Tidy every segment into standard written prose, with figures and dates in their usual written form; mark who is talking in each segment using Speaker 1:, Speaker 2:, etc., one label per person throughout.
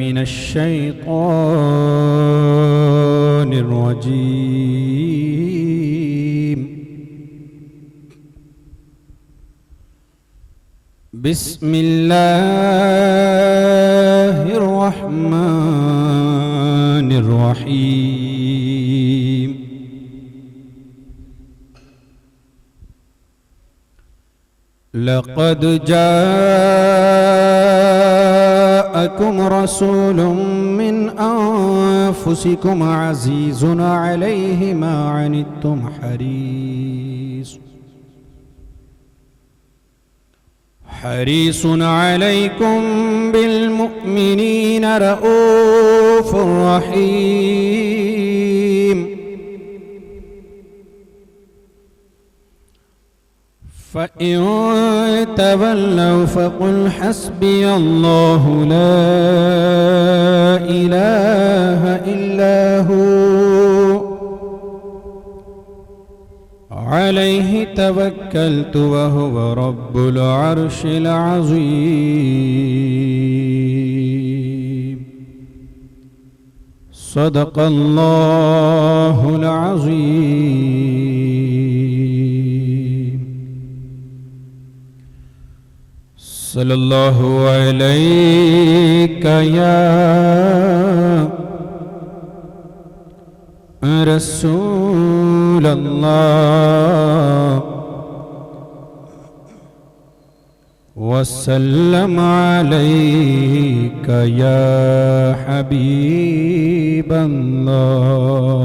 Speaker 1: من الشيطان الرجيم. بسم الله الرحمن الرحيم. لقد جاءكم رسول من أنفسكم عزيز عليه ما عنتم حريص عليكم بالمؤمنين رؤوف رحيم. فإن تولوا فقل حسبي الله لا إله إلا هو عليه توكلت وهو رب العرش العظيم. صدق الله العظيم. صلى الله عليك يا رسول الله وسلم عليك يا حبيب الله.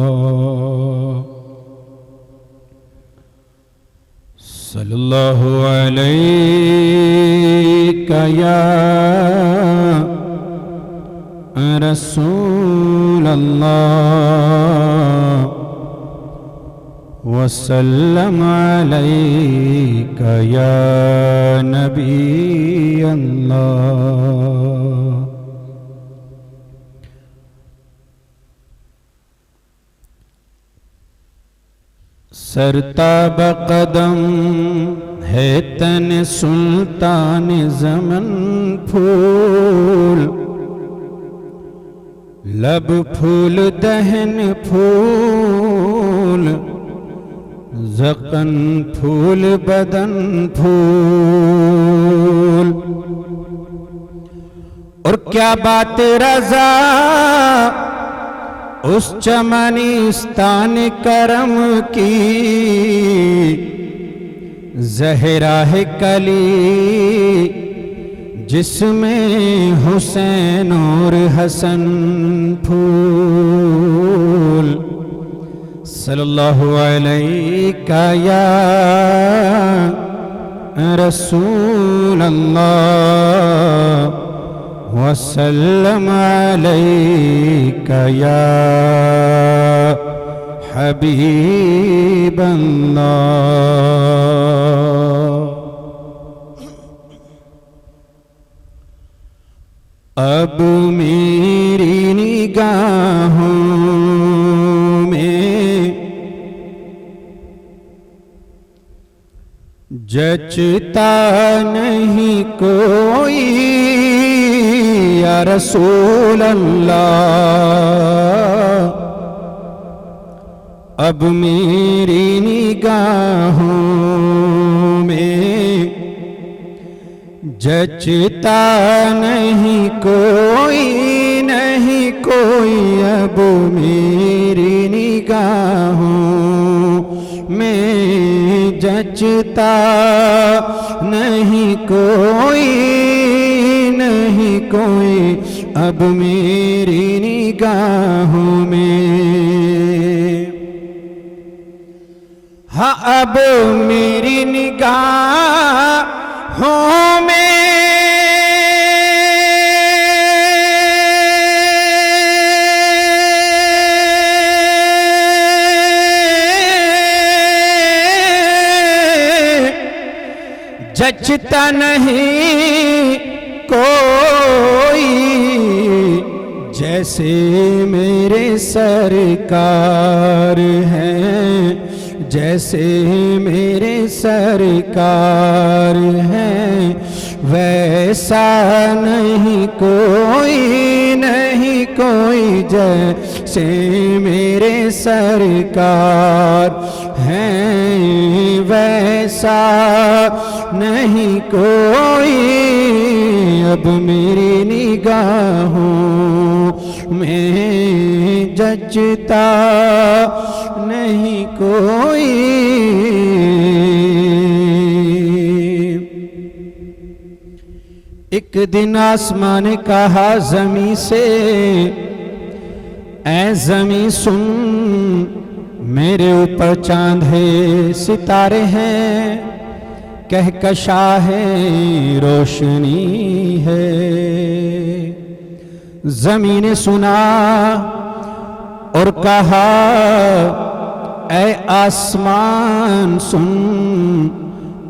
Speaker 1: صلى الله عليك يا رسول الله وسلم عليك يا نبي الله. سرتاب قدم ہے تن سلطان زمن پھول، لب پھول دہن پھول، زقن پھول بدن پھول. اور کیا بات رضا اس چمنستان کرم کی، زہرا ہے کلی جس میں حسین اور حسن پھول. صلی اللہ علیہ یا رسول اللہ وسلم علیک یا حبیب اللہ. اب میری نگاہوں میں جچتا نہیں کوئی یا رسول اللہ. اب میری نگاہوں میں جچتا نہیں کوئی اب میری نگاہوں میں جچتا نہیں کوئی اب میری نگاہوں میں. ہاں اب میری نگاہوں میں جچتا نہیں کوئی جیسے میرے سرکار ہیں، جیسے میرے سرکار ہیں، ویسا نہیں کوئی کوئی جیسے میرے سرکار ہیں، ویسا نہیں کوئی اب میری نگاہوں میں جچتا نہیں کوئی۔ ایک دن آسمان نے کہا زمین سے، اے زمین سن، میرے اوپر چاند ہے، ستارے ہیں، کہکشاں ہے، روشنی ہے۔ زمین نے سنا اور کہا اے آسمان سن،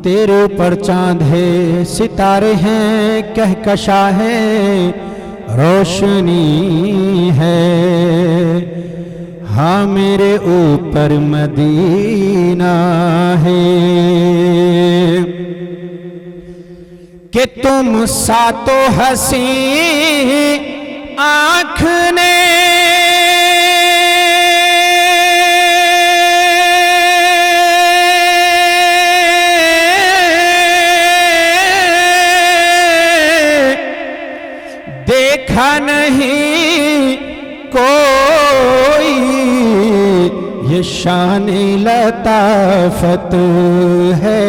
Speaker 1: تیرے اوپر چاند ہے، ستارے ہیں، کہکشاں ہے، روشنی ہے۔ ہاں میرے اوپر مدینہ ہے کہ تم ساتوں حسین آنکھ نے دیکھا نہیں کوئی، یہ شان لطافت ہے،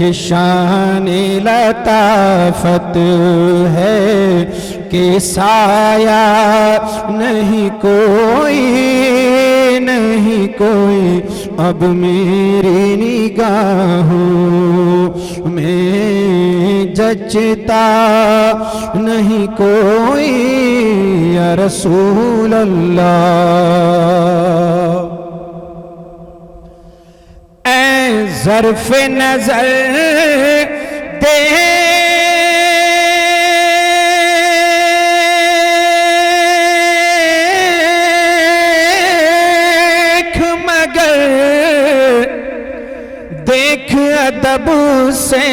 Speaker 1: یہ شان لطافت ہے کہ سایہ نہیں کوئی، نہیں کوئی اب میری نگاہوں میں جچتا نہیں کوئی۔ یا رسول اللہ اے ظرف نظر دیکھ مگر دیکھ ادب سے،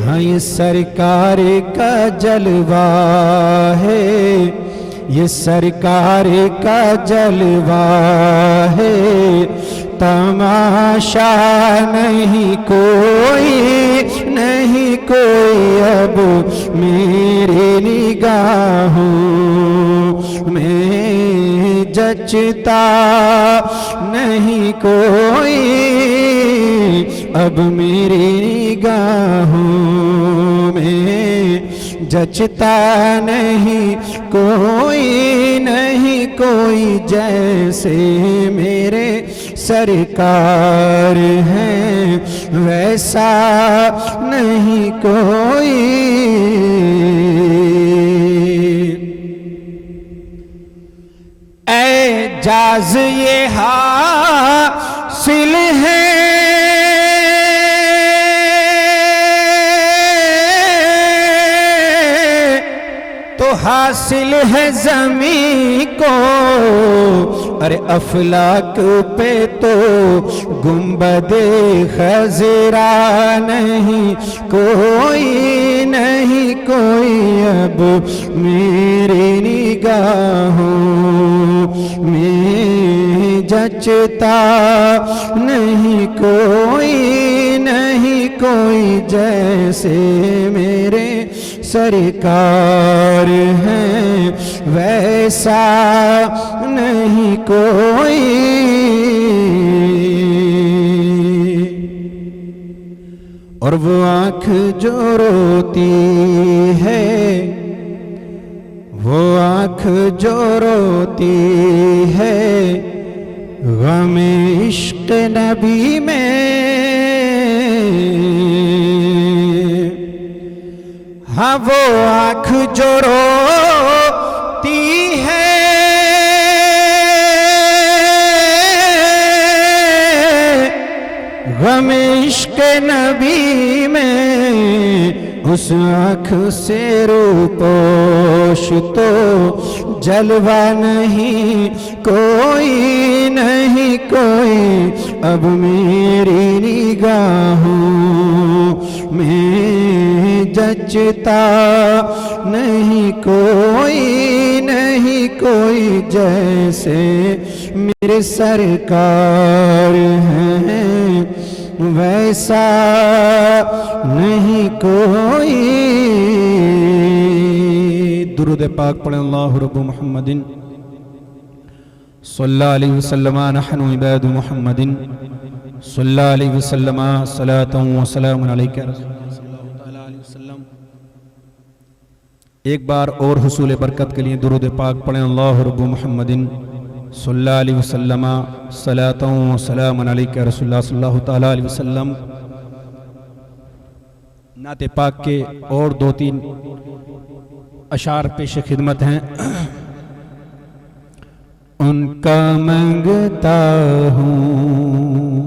Speaker 1: ہاں یہ سرکار کا جلوہ ہے، یہ سرکار کا جلوہ ہے، تماشا نہیں کوئی، نہیں کوئی اب میری نگاہوں میں جچتا نہیں کوئی اب میری نگاہوں میں جچتا نہیں کوئی، نہیں کوئی جیسے میرے سرکار ہیں، ویسا نہیں کوئی۔ اعجاز یہ حاصل ہے تو حاصل ہے زمین کو، ارے افلاک پہ تو گنبد خضرا نہیں کوئی، نہیں کوئی اب میری نگاہوں میں جچتا نہیں کوئی، نہیں کوئی جیسے میرے سرکار ہیں، ویسا نہیں کوئی۔ اور وہ آنکھ جو روتی ہے، وہ آنکھ جو روتی ہے غم عشق نبی میں، ہاں وہ آنکھ جو روتی ہے غم عشق نبی میں، اس آنکھ سے روپوش تو جلوہ نہیں کوئی، نہیں کوئی اب میری نگاہوں میں جچتا نہیں کوئی۔ کوئی جیسے میرے سرکار ہیں، ویسا نہیں کوئی۔ درود پاک پڑھیں۔ اللہ رب محمد صلی اللہ علیہ وسلم نحن عباد محمد صلی اللہ علیہ وسلم صلاة و سلام علیکہ رسول اللہ صلی اللہ تعالیٰ علیہ وسلم۔ ایک بار اور حصول برکت کے لیے درود پاک پڑھیں۔ اللہ رب محمد صلی اللہ علیہ وسلم صلاة و سلام علیکہ رسول اللہ صلی اللہ تعالیٰ علیہ وسلم۔ نعت پاک کے اور دو تین اشعار پیش خدمت ہیں۔ ان کا منگتا ہوں،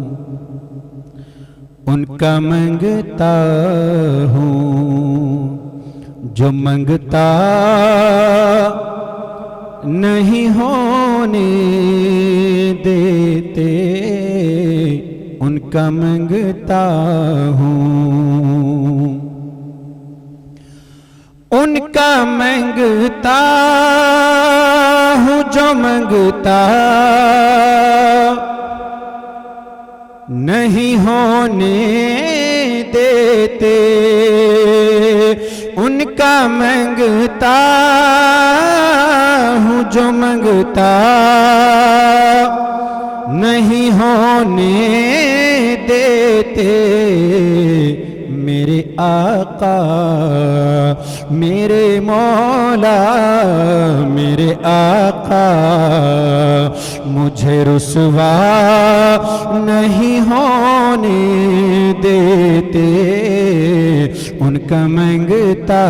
Speaker 1: ان کا منگتا ہوں، جو منگتا نہیں ہونے دیتے، ان کا منگتا ہوں، ان کا منگتا ہوں، جو منگتا نہیں ہونے دیتے، ان کا منگتا ہوں، جو منگتا نہیں ہونے دیتے، میرے آقا میرے مولا میرے آقا مجھے رسوا نہیں ہونے دیتے، ان کا منگتا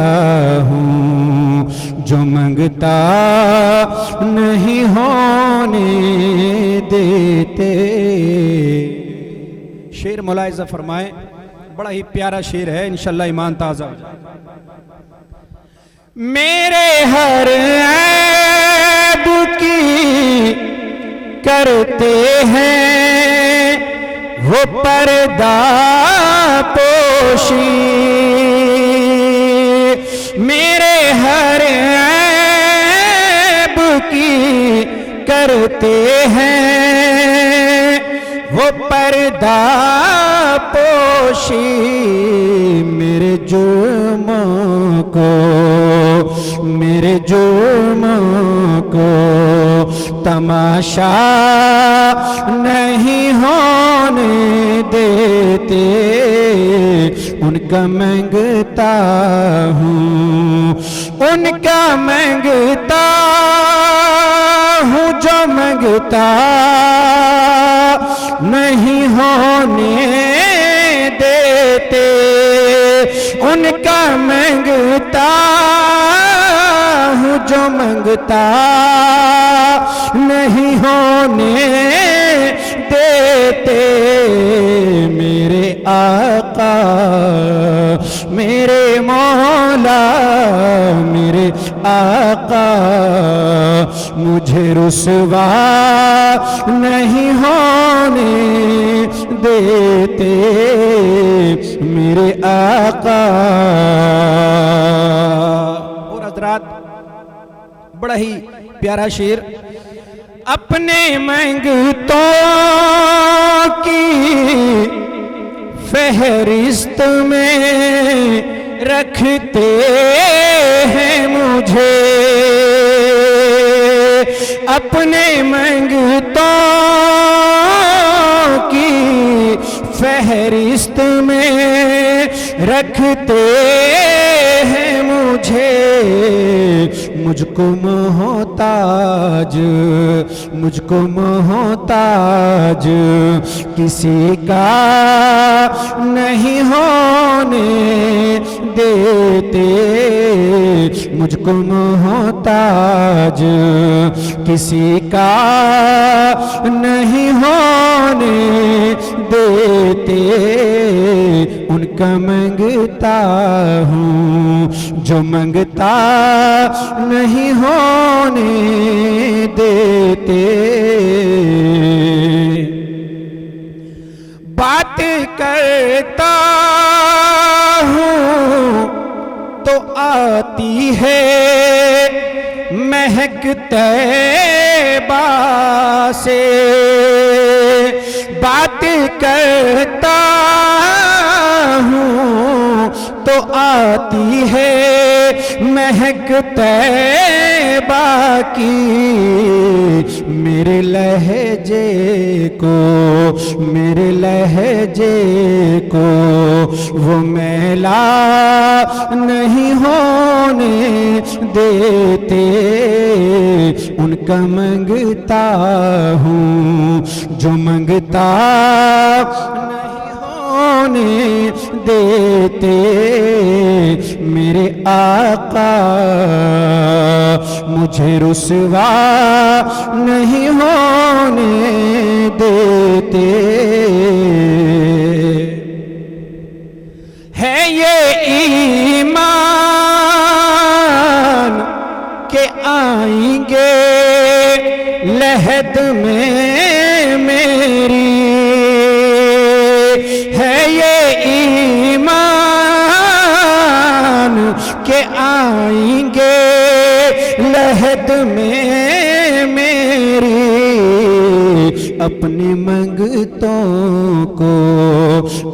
Speaker 1: ہوں، جو منگتا نہیں ہونے دیتے۔ شعر ملاحظہ فرمائیں، بڑا ہی پیارا شعر ہے، انشاءاللہ ایمان تازہ ہو جائے۔ میرے ہر عیب کی کرتے ہیں وہ پردہ پوشی، میرے ہر عیب کی کرتے ہیں وہ پردہ پوشی، میرے جرموں کو میرے جرموں کو تماشا نہیں ہونے دیتے، ان کا منگتا ہوں، ان کا منگتا ہوں، جو منگتا نہیں ہونے دیتے، ان کا منگتا ہوں، جو منگتا نہیں ہونے دیتے، میرے آقا میرے مولا میرے آقا مجھے رسوا نہیں ہونے دیتے، میرے آقا۔ اور حضرات بڑا ہی پیارا شعر، اپنے منگتوں کی فہرست میں رکھتے ہیں مجھے، اپنے منگتوں کی فہرست میں رکھتے ہیں مجھے، مجھ کو محتاج مجھ کو محتاج کسی کا نہیں ہونے دیتے، مجھ کو محتاج کسی کا نہیں ہونے دیتے، ان کا منگتا ہوں جو منگتا نہیں ہونے دیتے، بات کرتا ہوں تو آتی ہے مہک طیبہ سے بات کرتا ہوں تو آتی ہے مہک طیبہ کی، میرے لہجے کو میرے لہجے کو وہ میلا نہیں ہونے دیتے، ان کا منگتا ہوں جو منگتا نہیں ہونے دیتے، میرے آقا مجھے رسوا نہیں ہونے دیتے۔ ہے یہ ایمان کہ آئیں گے لحد میں میری، ہے یہ ایمان کہ آئیں گے لحد میں میری، اپنی منگتوں کو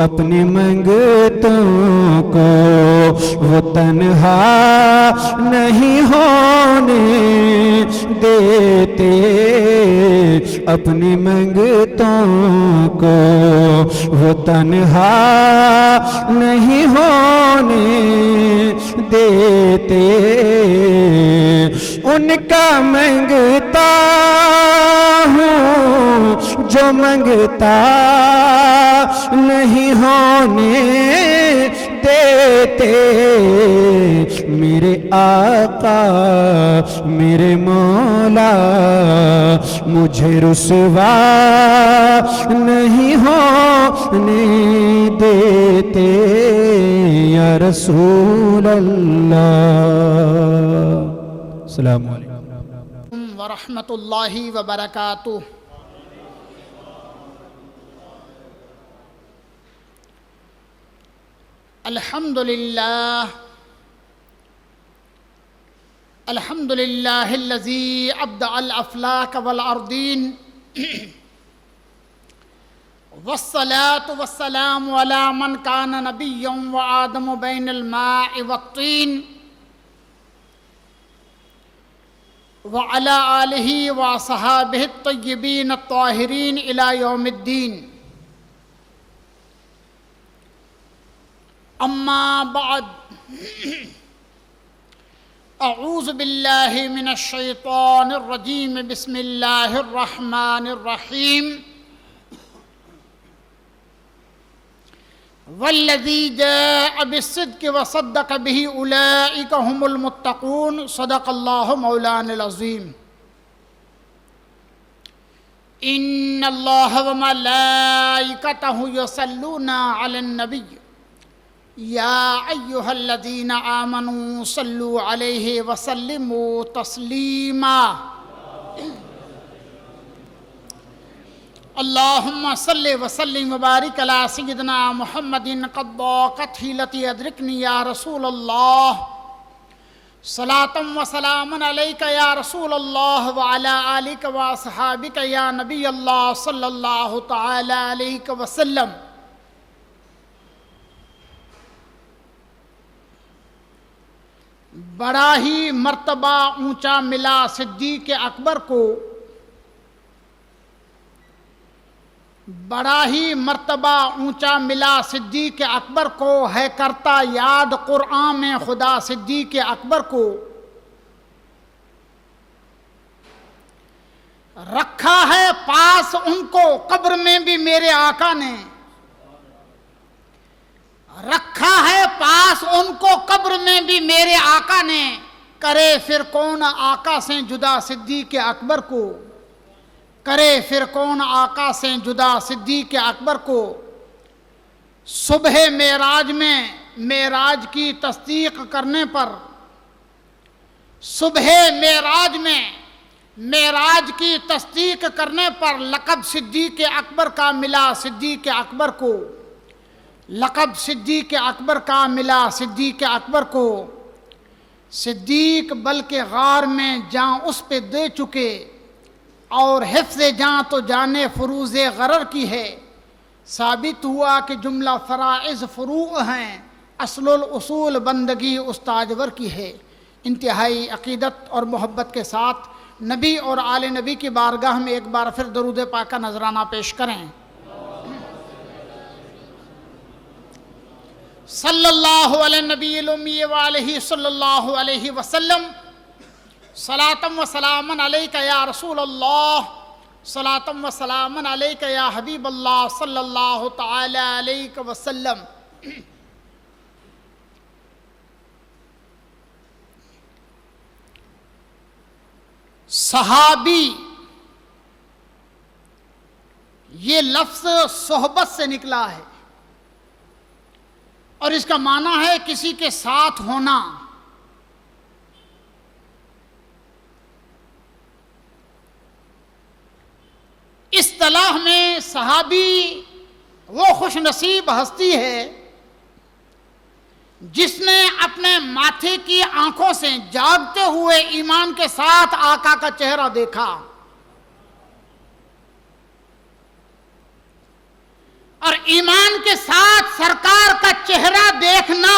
Speaker 1: اپنی منگتوں کو وہ تنہا نہیں ہونے دیتے، اپنی منگتوں کو وہ تنہا نہیں ہونے دیتے، ان کا منگتا ہوں جو منگتا نہیں ہونے دیتے، میرے آقا میرے مولا مجھے رسوا نہیں ہونے دیتے، یا رسول اللہ۔ السلام علیکم
Speaker 2: ورحمۃ اللہ وبرکاتہ۔ الحمدللہ الحمدللہ الذی ابدع الافلاک والارضین، والصلاة والسلام علی من کان نبیا وآدم بین الماء والطین، وعلى آلہ وصحابہ الطیبین الطاہرین الی یوم الدین، اما بعد، اعوذ باللہ من الشیطان الرجیم، بسم اللہ الرحمن الرحیم، والذی جاء بالصدق وصدق به اولئک هم المتقون، صدق اللہ مولانا العظیم۔ ان اللہ وملائکتہ یصلون علی النبی یا ایہا الذین آمنوا صلوا علیہ وسلموا تسلیما، اللہم صلی وسلم وبارک علی سیدنا محمد قد ضاقت حیلتی ادرکنی یا رسول اللہ، صلاۃ و سلام علیک یا رسول اللہ وعلی آلک واصحابک یا نبی اللہ صلی اللہ تعالی علیہ وسلم۔ بڑا ہی مرتبہ اونچا ملا صدیق اکبر کو، بڑا ہی مرتبہ اونچا ملا صدیق اکبر کو، ہے کرتا یاد قرآن میں خدا صدیق اکبر کو، رکھا ہے پاس ان کو قبر میں بھی میرے آقا نے، رکھا ہے پاس ان کو قبر میں بھی میرے آقا نے، کرے پھر کون آقا سے جدا صدیق اکبر کو، کرے پھر کون آقا سے جدا صدیق اکبر کو۔ صبح معراج میں معراج کی تصدیق کرنے پر، صبح معراج میں معراج کی تصدیق کرنے پر لقب صدیق اکبر کا ملا صدیق اکبر کو، لقب صدیق اکبر کا ملا صدیق اکبر کو۔ صدیق بلکہ غار میں جاں اس پہ دے چکے، اور حفظ جاں تو جانے فروز غرر کی ہے۔ ثابت ہوا کہ جملہ فرائض فروع ہیں، اصل الاصول بندگی استاجور کی ہے۔ انتہائی عقیدت اور محبت کے ساتھ نبی اور آل نبی کی بارگاہ میں ایک بار پھر درود پاک کا نذرانہ پیش کریں۔ صلی اللہ علی نبی الامی وآلہ صلی اللہ علیہ وسلم، صلاۃ و سلام علیک یا رسول اللہ، صلاۃ و سلام علیک یا حبیب اللہ صلی اللہ تعالی علیہ وسلم۔ صحابی یہ لفظ صحبت سے نکلا ہے، اور اس کا معنی ہے کسی کے ساتھ ہونا۔ اصطلاح میں صحابی وہ خوش نصیب ہستی ہے جس نے اپنے ماتھے کی آنکھوں سے جاگتے ہوئے ایمان کے ساتھ آقا کا چہرہ دیکھا، اور ایمان کے ساتھ سرکار کا چہرہ دیکھنا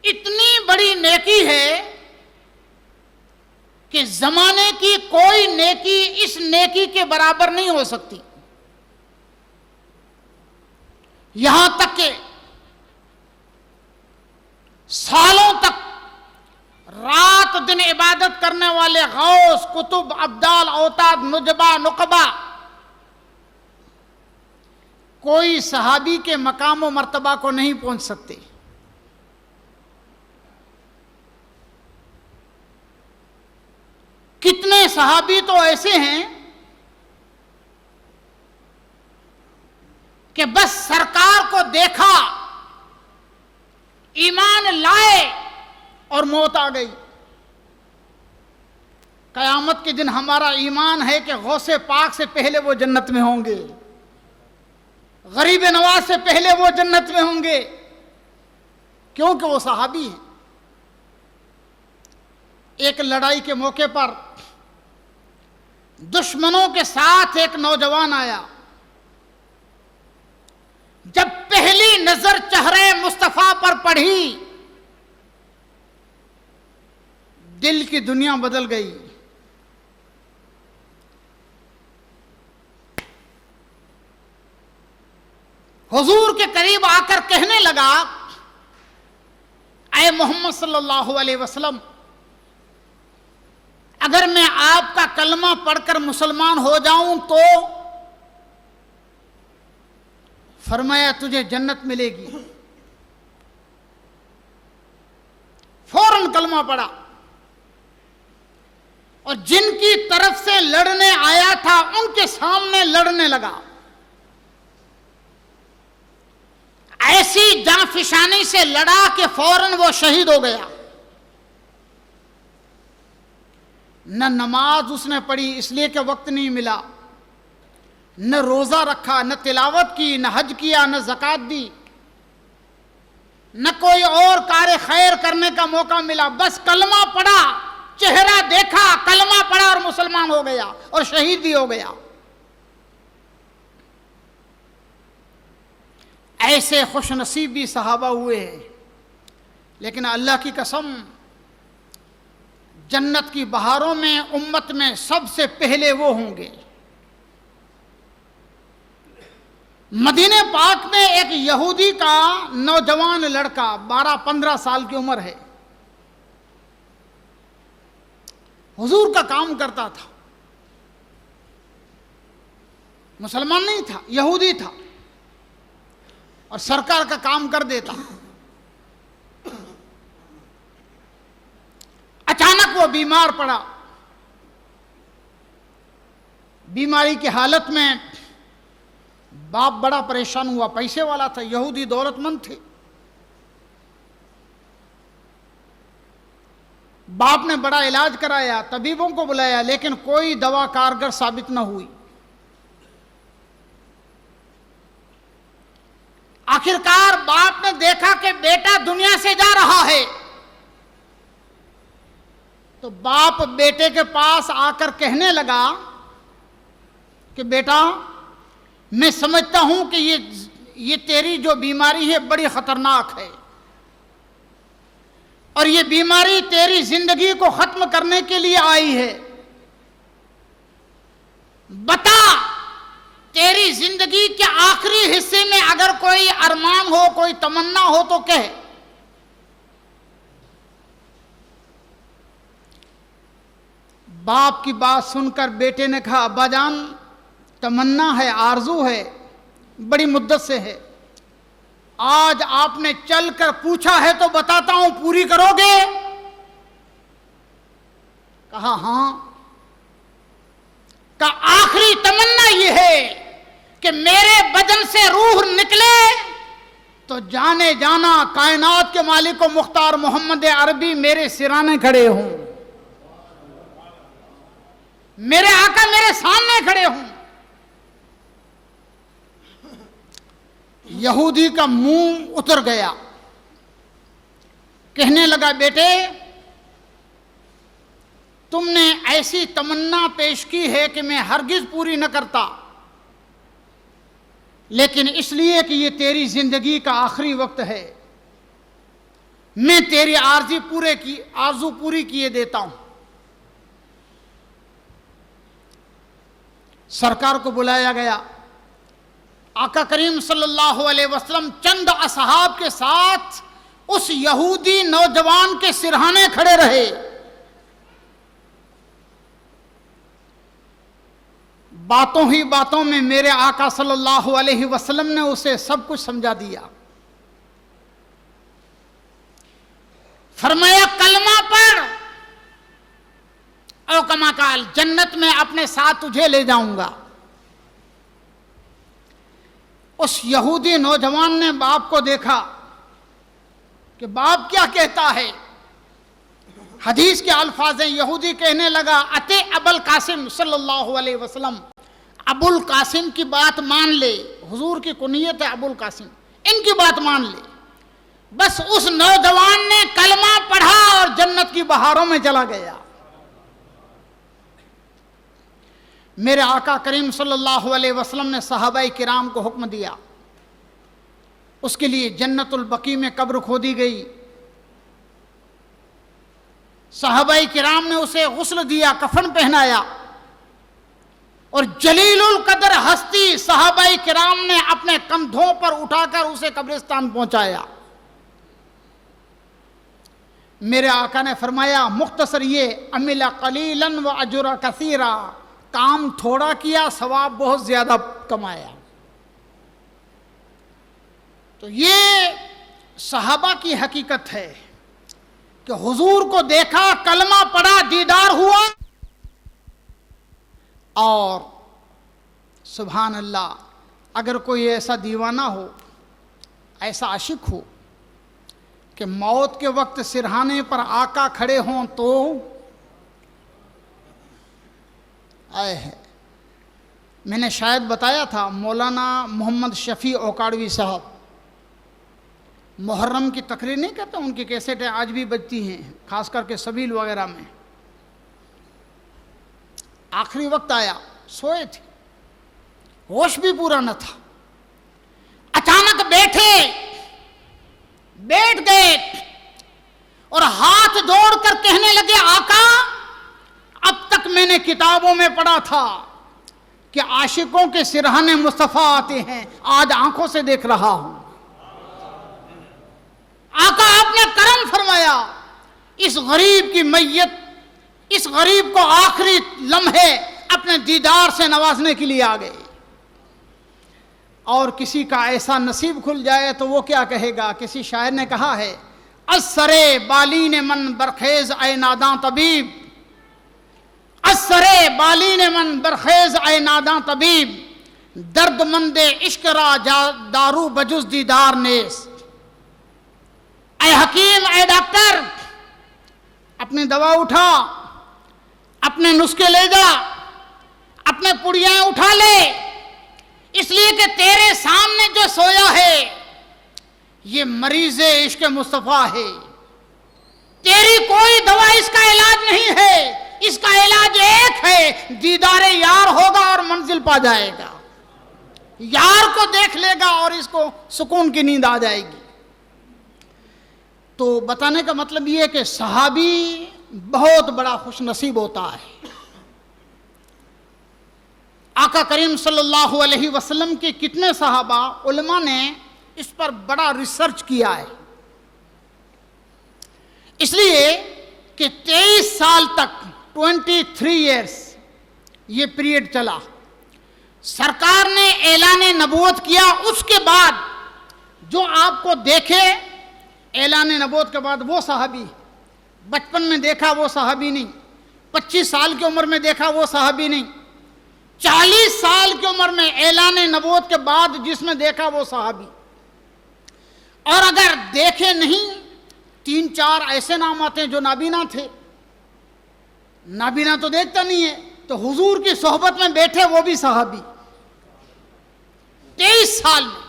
Speaker 2: اتنی بڑی نیکی ہے کہ زمانے کی کوئی نیکی اس نیکی کے برابر نہیں ہو سکتی۔ یہاں تک کہ سالوں تک رات دن عبادت کرنے والے غوث، قطب، ابدال، اوتاد، نجبا، نقبا کوئی صحابی کے مقام و مرتبہ کو نہیں پہنچ سکتے۔ کتنے صحابی تو ایسے ہیں کہ بس سرکار کو دیکھا، ایمان لائے اور موت آ گئی۔ قیامت کے دن ہمارا ایمان ہے کہ غوث پاک سے پہلے وہ جنت میں ہوں گے، غریب نواز سے پہلے وہ جنت میں ہوں گے، کیونکہ وہ صحابی ہیں۔ ایک لڑائی کے موقع پر دشمنوں کے ساتھ ایک نوجوان آیا، جب پہلی نظر چہرے مصطفیٰ پر پڑھی دل کی دنیا بدل گئی۔ حضور کے قریب آ کر کہنے لگا، اے محمد صلی اللہ علیہ وسلم، اگر میں آپ کا کلمہ پڑھ کر مسلمان ہو جاؤں تو؟ فرمایا تجھے جنت ملے گی۔ فوراً کلمہ پڑھا، اور جن کی طرف سے لڑنے آیا تھا ان کے سامنے لڑنے لگا۔ ایسی جاں فشانی سے لڑا کہ فوراً وہ شہید ہو گیا۔ نہ نماز اس نے پڑھی اس لیے کہ وقت نہیں ملا، نہ روزہ رکھا، نہ تلاوت کی، نہ حج کیا، نہ زکوٰۃ دی، نہ کوئی اور کار خیر کرنے کا موقع ملا، بس کلمہ پڑھا، چہرہ دیکھا، کلمہ پڑھا اور مسلمان ہو گیا اور شہید بھی ہو گیا۔ ایسے خوش نصیب بھی صحابہ ہوئے ہیں، لیکن اللہ کی قسم جنت کی بہاروں میں امت میں سب سے پہلے وہ ہوں گے۔ مدینہ پاک میں ایک یہودی کا نوجوان لڑکا 12-15 سال کی عمر ہے، حضور کا کام کرتا تھا، مسلمان نہیں تھا، یہودی تھا، اور سرکار کا کام کر دیتا۔ اچانک وہ بیمار پڑا، بیماری کی حالت میں باپ بڑا پریشان ہوا، پیسے والا تھا، یہودی دولت مند تھے۔ باپ نے بڑا علاج کرایا، طبیبوں کو بلایا، لیکن کوئی دوا کارگر ثابت نہ ہوئی۔ آخرکار باپ نے دیکھا کہ بیٹا دنیا سے جا رہا ہے، تو باپ بیٹے کے پاس آ کر کہنے لگا کہ بیٹا، میں سمجھتا ہوں کہ یہ تیری جو بیماری ہے بڑی خطرناک ہے، اور یہ بیماری تیری زندگی کو ختم کرنے کے لیے آئی ہے۔ بتا، تیری زندگی کے آخری حصے میں اگر کوئی ارمان ہو، کوئی تمنا ہو تو کہہ۔ باپ کی بات سن کر بیٹے نے کہا، ابا جان، تمنا ہے، آرزو ہے، بڑی مدت سے ہے، آج آپ نے چل کر پوچھا ہے تو بتاتا ہوں، پوری کرو گے؟ کہا ہاں۔ کا آخری تمنا یہ ہے کہ میرے بدن سے روح نکلے تو جانے جانا کائنات کے مالک و مختار محمد عربی میرے سرانے کھڑے ہوں، میرے آقا میرے سامنے کھڑے ہوں۔ یہودی کا منہ اتر گیا، کہنے لگا، بیٹے، تم نے ایسی تمنا پیش کی ہے کہ میں ہرگز پوری نہ کرتا، لیکن اس لیے کہ یہ تیری زندگی کا آخری وقت ہے، میں تیری آرزو پوری کیے دیتا ہوں۔ سرکار کو بلایا گیا، آقا کریم صلی اللہ علیہ وسلم چند اصحاب کے ساتھ اس یہودی نوجوان کے سرہانے کھڑے رہے۔ باتوں ہی باتوں میں میرے آقا صلی اللہ علیہ وسلم نے اسے سب کچھ سمجھا دیا۔ فرمایا، کلمہ پڑھ، او کما قال، جنت میں اپنے ساتھ تجھے لے جاؤں گا۔ اس یہودی نوجوان نے باپ کو دیکھا کہ باپ کیا کہتا ہے۔ حدیث کے الفاظ ہیں، یہودی کہنے لگا، اتے ابو القاسم صلی اللہ علیہ وسلم، ابو القاسم کی بات مان لے، حضور کی کنیت ہے ابو القاسم، ان کی بات مان لے۔ بس اس نوجوان نے کلمہ پڑھا اور جنت کی بہاروں میں چلا گیا۔ میرے آقا کریم صلی اللہ علیہ وسلم نے صحابہ کرام کو حکم دیا، اس کے لیے جنت البقیع میں قبر کھودی گئی۔ صحابہ کرام نے اسے غسل دیا، کفن پہنایا، اور جلیل القدر ہستی صحابہ کرام نے اپنے کندھوں پر اٹھا کر اسے قبرستان پہنچایا۔ میرے آقا نے فرمایا، مختصر یہ، عمل قلیلا و اجر کثیرا، کام تھوڑا کیا، ثواب بہت زیادہ کمایا۔ تو یہ صحابہ کی حقیقت ہے کہ حضور کو دیکھا، کلمہ پڑھا، دیدار ہوا، اور سبحان اللہ، اگر کوئی ایسا دیوانہ ہو، ایسا عاشق ہو کہ موت کے وقت سرہانے پر آقا کھڑے ہوں تو آئے ہے۔ میں نے شاید بتایا تھا، مولانا محمد شفیع اوکاڑوی صاحب محرم کی تقریر نہیں کرتے، ان کی کیسٹیں آج بھی بجتی ہیں، خاص کر کے سبیل وغیرہ میں۔ آخری وقت آیا، سوئے تھے، ہوش بھی پورا نہ تھا، اچانک بیٹھ گئے اور ہاتھ جوڑ کر کہنے لگے، آقا، اب تک میں نے کتابوں میں پڑھا تھا کہ عاشقوں کے سرہانے مصطفیٰ آتے ہیں، آج آنکھوں سے دیکھ رہا ہوں۔ آقا آپ نے کرم فرمایا، اس غریب کی میت، اس غریب کو آخری لمحے اپنے دیدار سے نوازنے کے لیے آ گئے۔ اور کسی کا ایسا نصیب کھل جائے تو وہ کیا کہے گا؟ کسی شاعر نے کہا ہے، اسرے بالین من برخیز اے ناداں طبیب، اسرے بالین من برخیز اے ناداں طبیب، درد مند عشق را دارو بجز دیدار نیست۔ اے حکیم، اے ڈاکٹر، اپنی دوا اٹھا، اپنے نسخے لے جا، اپنے پڑیاں اٹھا لے، اس لیے کہ تیرے سامنے جو سویا ہے یہ مریض عشق مصطفیٰ ہے، تیری کوئی دوا اس کا علاج نہیں ہے، اس کا علاج ایک ہے، دیدار یار ہوگا اور منزل پا جائے گا، یار کو دیکھ لے گا اور اس کو سکون کی نیند آ جائے گی۔ تو بتانے کا مطلب یہ ہے کہ صحابی بہت بڑا خوش نصیب ہوتا ہے۔ آقا کریم صلی اللہ علیہ وسلم کے کتنے صحابہ، علماء نے اس پر بڑا ریسرچ کیا ہے، اس لیے کہ 23 سال تک 23 ایئرس یہ پیریڈ چلا، سرکار نے اعلان نبوت کیا، اس کے بعد جو آپ کو دیکھے اعلان نبوت کے بعد وہ صحابی، بچپن میں دیکھا وہ صحابی نہیں، 25 سال کی عمر میں دیکھا وہ صحابی نہیں، 40 سال کی عمر میں اعلان نبوت کے بعد جس میں دیکھا وہ صحابی، اور اگر دیکھے نہیں 3-4 ایسے نام آتے ہیں جو نابینا تھے، نابینا تو دیکھتا نہیں ہے، تو حضور کی صحبت میں بیٹھے وہ بھی صحابی، 23 سال میں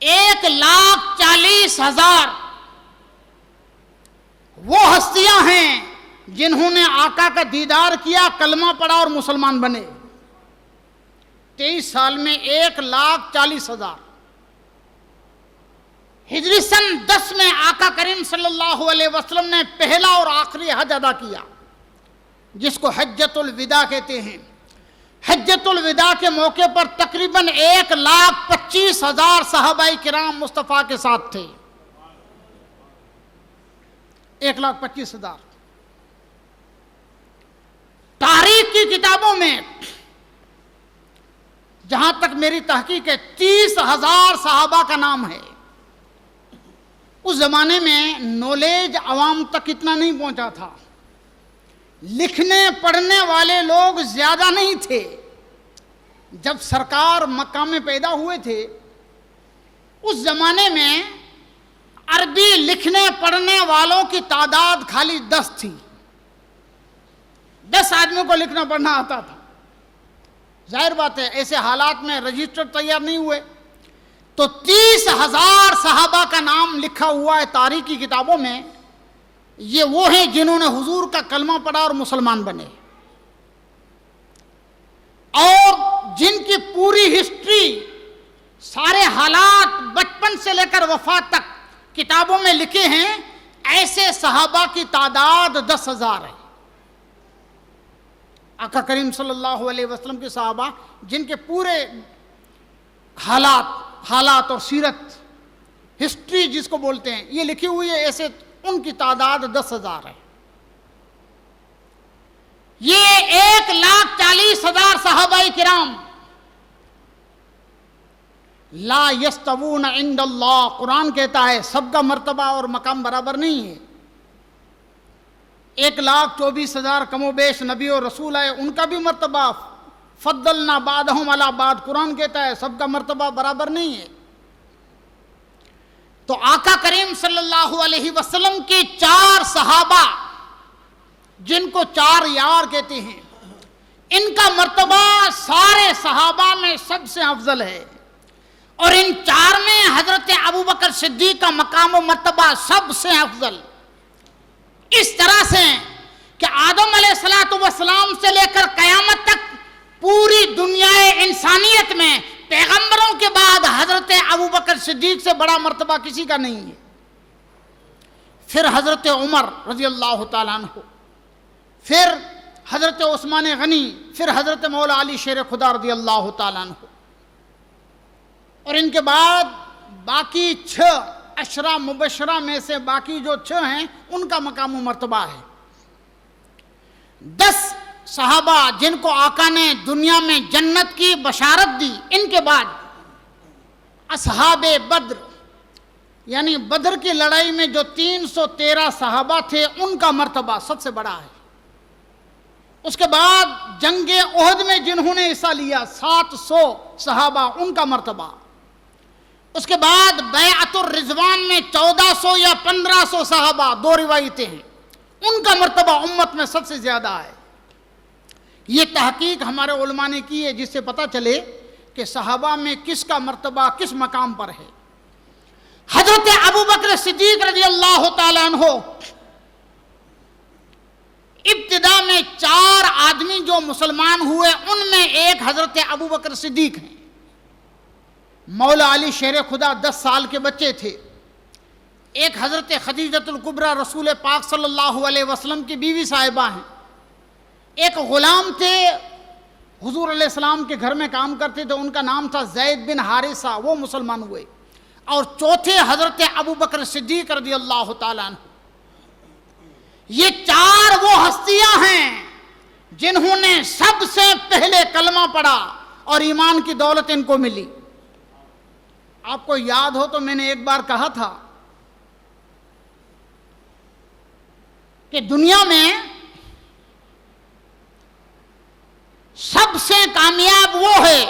Speaker 2: 1,40,000 وہ ہستیاں ہیں جنہوں نے آقا کا دیدار کیا، کلمہ پڑھا اور مسلمان بنے۔ 23 سال میں 1,40,000۔ ہجری سن 10 میں آقا کریم صلی اللہ علیہ وسلم نے پہلا اور آخری حج ادا کیا، جس کو حجۃ الوداع کہتے ہیں۔ حجۃ الوداع کے موقع پر تقریباً 1,25,000 صحابہ کرام مصطفیٰ کے ساتھ تھے، 1,25,000۔ تاریخ کی کتابوں میں جہاں تک میری تحقیق ہے 30,000 صحابہ کا نام ہے۔ اس زمانے میں نالج عوام تک اتنا نہیں پہنچا تھا، لکھنے پڑھنے والے لوگ زیادہ نہیں تھے۔ جب سرکار مکہ میں پیدا ہوئے تھے اس زمانے میں عربی لکھنے پڑھنے والوں کی تعداد خالی 10 تھی، 10 آدمیوں کو لکھنا پڑھنا آتا تھا۔ ظاہر بات ہے ایسے حالات میں رجسٹر تیار نہیں ہوئے، تو 30,000 صحابہ کا نام لکھا ہوا ہے تاریخ کی کتابوں میں۔ یہ وہ ہیں جنہوں نے حضور کا کلمہ پڑھا اور مسلمان بنے، اور جن کی پوری ہسٹری، سارے حالات بچپن سے لے کر وفات تک کتابوں میں لکھے ہیں۔ ایسے صحابہ کی تعداد 10,000 ہے۔ آقا کریم صلی اللہ علیہ وسلم کے صحابہ جن کے پورے حالات اور سیرت، ہسٹری جس کو بولتے ہیں، یہ لکھی ہوئی ہے، ایسے ان کی تعداد 10,000 ہے۔ یہ 1,40,000 صحابہ کرام لا یستوون عند اللہ، قرآن کہتا ہے سب کا مرتبہ اور مقام برابر نہیں ہے۔ 1,24,000 کم و بیش نبی اور رسول ہے، ان کا بھی مرتبہ فضلنا بعضهم علی بعض، قرآن کہتا ہے سب کا مرتبہ برابر نہیں ہے۔ تو آقا کریم صلی اللہ علیہ وسلم کے 4 صحابہ جن کو 4 یار کہتے ہیں، ان کا مرتبہ سارے صحابہ میں سب سے افضل ہے، اور ان 4 میں حضرت ابوبکر صدیق کا مقام و مرتبہ سب سے افضل، اس طرح سے کہ آدم علیہ السلام سے لے کر قیامت تک پوری دنیا انسانیت میں پیغمبروں کے بعد حضرت ابوبکر صدیق سے بڑا مرتبہ کسی کا نہیں ہے۔ پھر حضرت عمر رضی اللہ تعالیٰ عنہ، پھر حضرت عثمان غنی، پھر حضرت مولا علی شیر خدا رضی اللہ تعالیٰ عنہ، اور ان کے بعد باقی 6 عشرہ مبشرہ میں سے باقی جو 6 ہیں ان کا مقام و مرتبہ ہے۔ 10 صحابہ جن کو آقا نے دنیا میں جنت کی بشارت دی، ان کے بعد اصحاب بدر، یعنی بدر کی لڑائی میں جو 313 صحابہ تھے ان کا مرتبہ سب سے بڑا ہے۔ اس کے بعد جنگ احد میں جنہوں نے حصہ لیا 700 صحابہ، ان کا مرتبہ۔ اس کے بعد بیعت الرضوان میں 1400 یا 1500 صحابہ، 2 روایتیں ہیں، ان کا مرتبہ امت میں سب سے زیادہ ہے۔ یہ تحقیق ہمارے علماء نے کی ہے، جس سے پتہ چلے کہ صحابہ میں کس کا مرتبہ کس مقام پر ہے۔ حضرت ابو بکر صدیق رضی اللہ تعالیٰ عنہ ابتدا میں 4 آدمی جو مسلمان ہوئے ان میں ایک حضرت ابو بکر صدیق ہیں۔ مولا علی شیر خدا 10 سال کے بچے تھے۔ ایک حضرت خدیجۃ الکبریٰ رسول پاک صلی اللہ علیہ وسلم کی بیوی صاحبہ ہیں۔ ایک غلام تھے، حضور علیہ السلام کے گھر میں کام کرتے تھے، ان کا نام تھا زید بن حارثہ، وہ مسلمان ہوئے۔ اور چوتھے حضرت ابو بکر صدیق رضی اللہ تعالیٰ عنہ۔ یہ 4 وہ ہستیاں ہیں جنہوں نے سب سے پہلے کلمہ پڑھا اور ایمان کی دولت ان کو ملی۔ آپ کو یاد ہو تو میں نے ایک بار کہا تھا کہ دنیا میں سب سے کامیاب وہ ہے،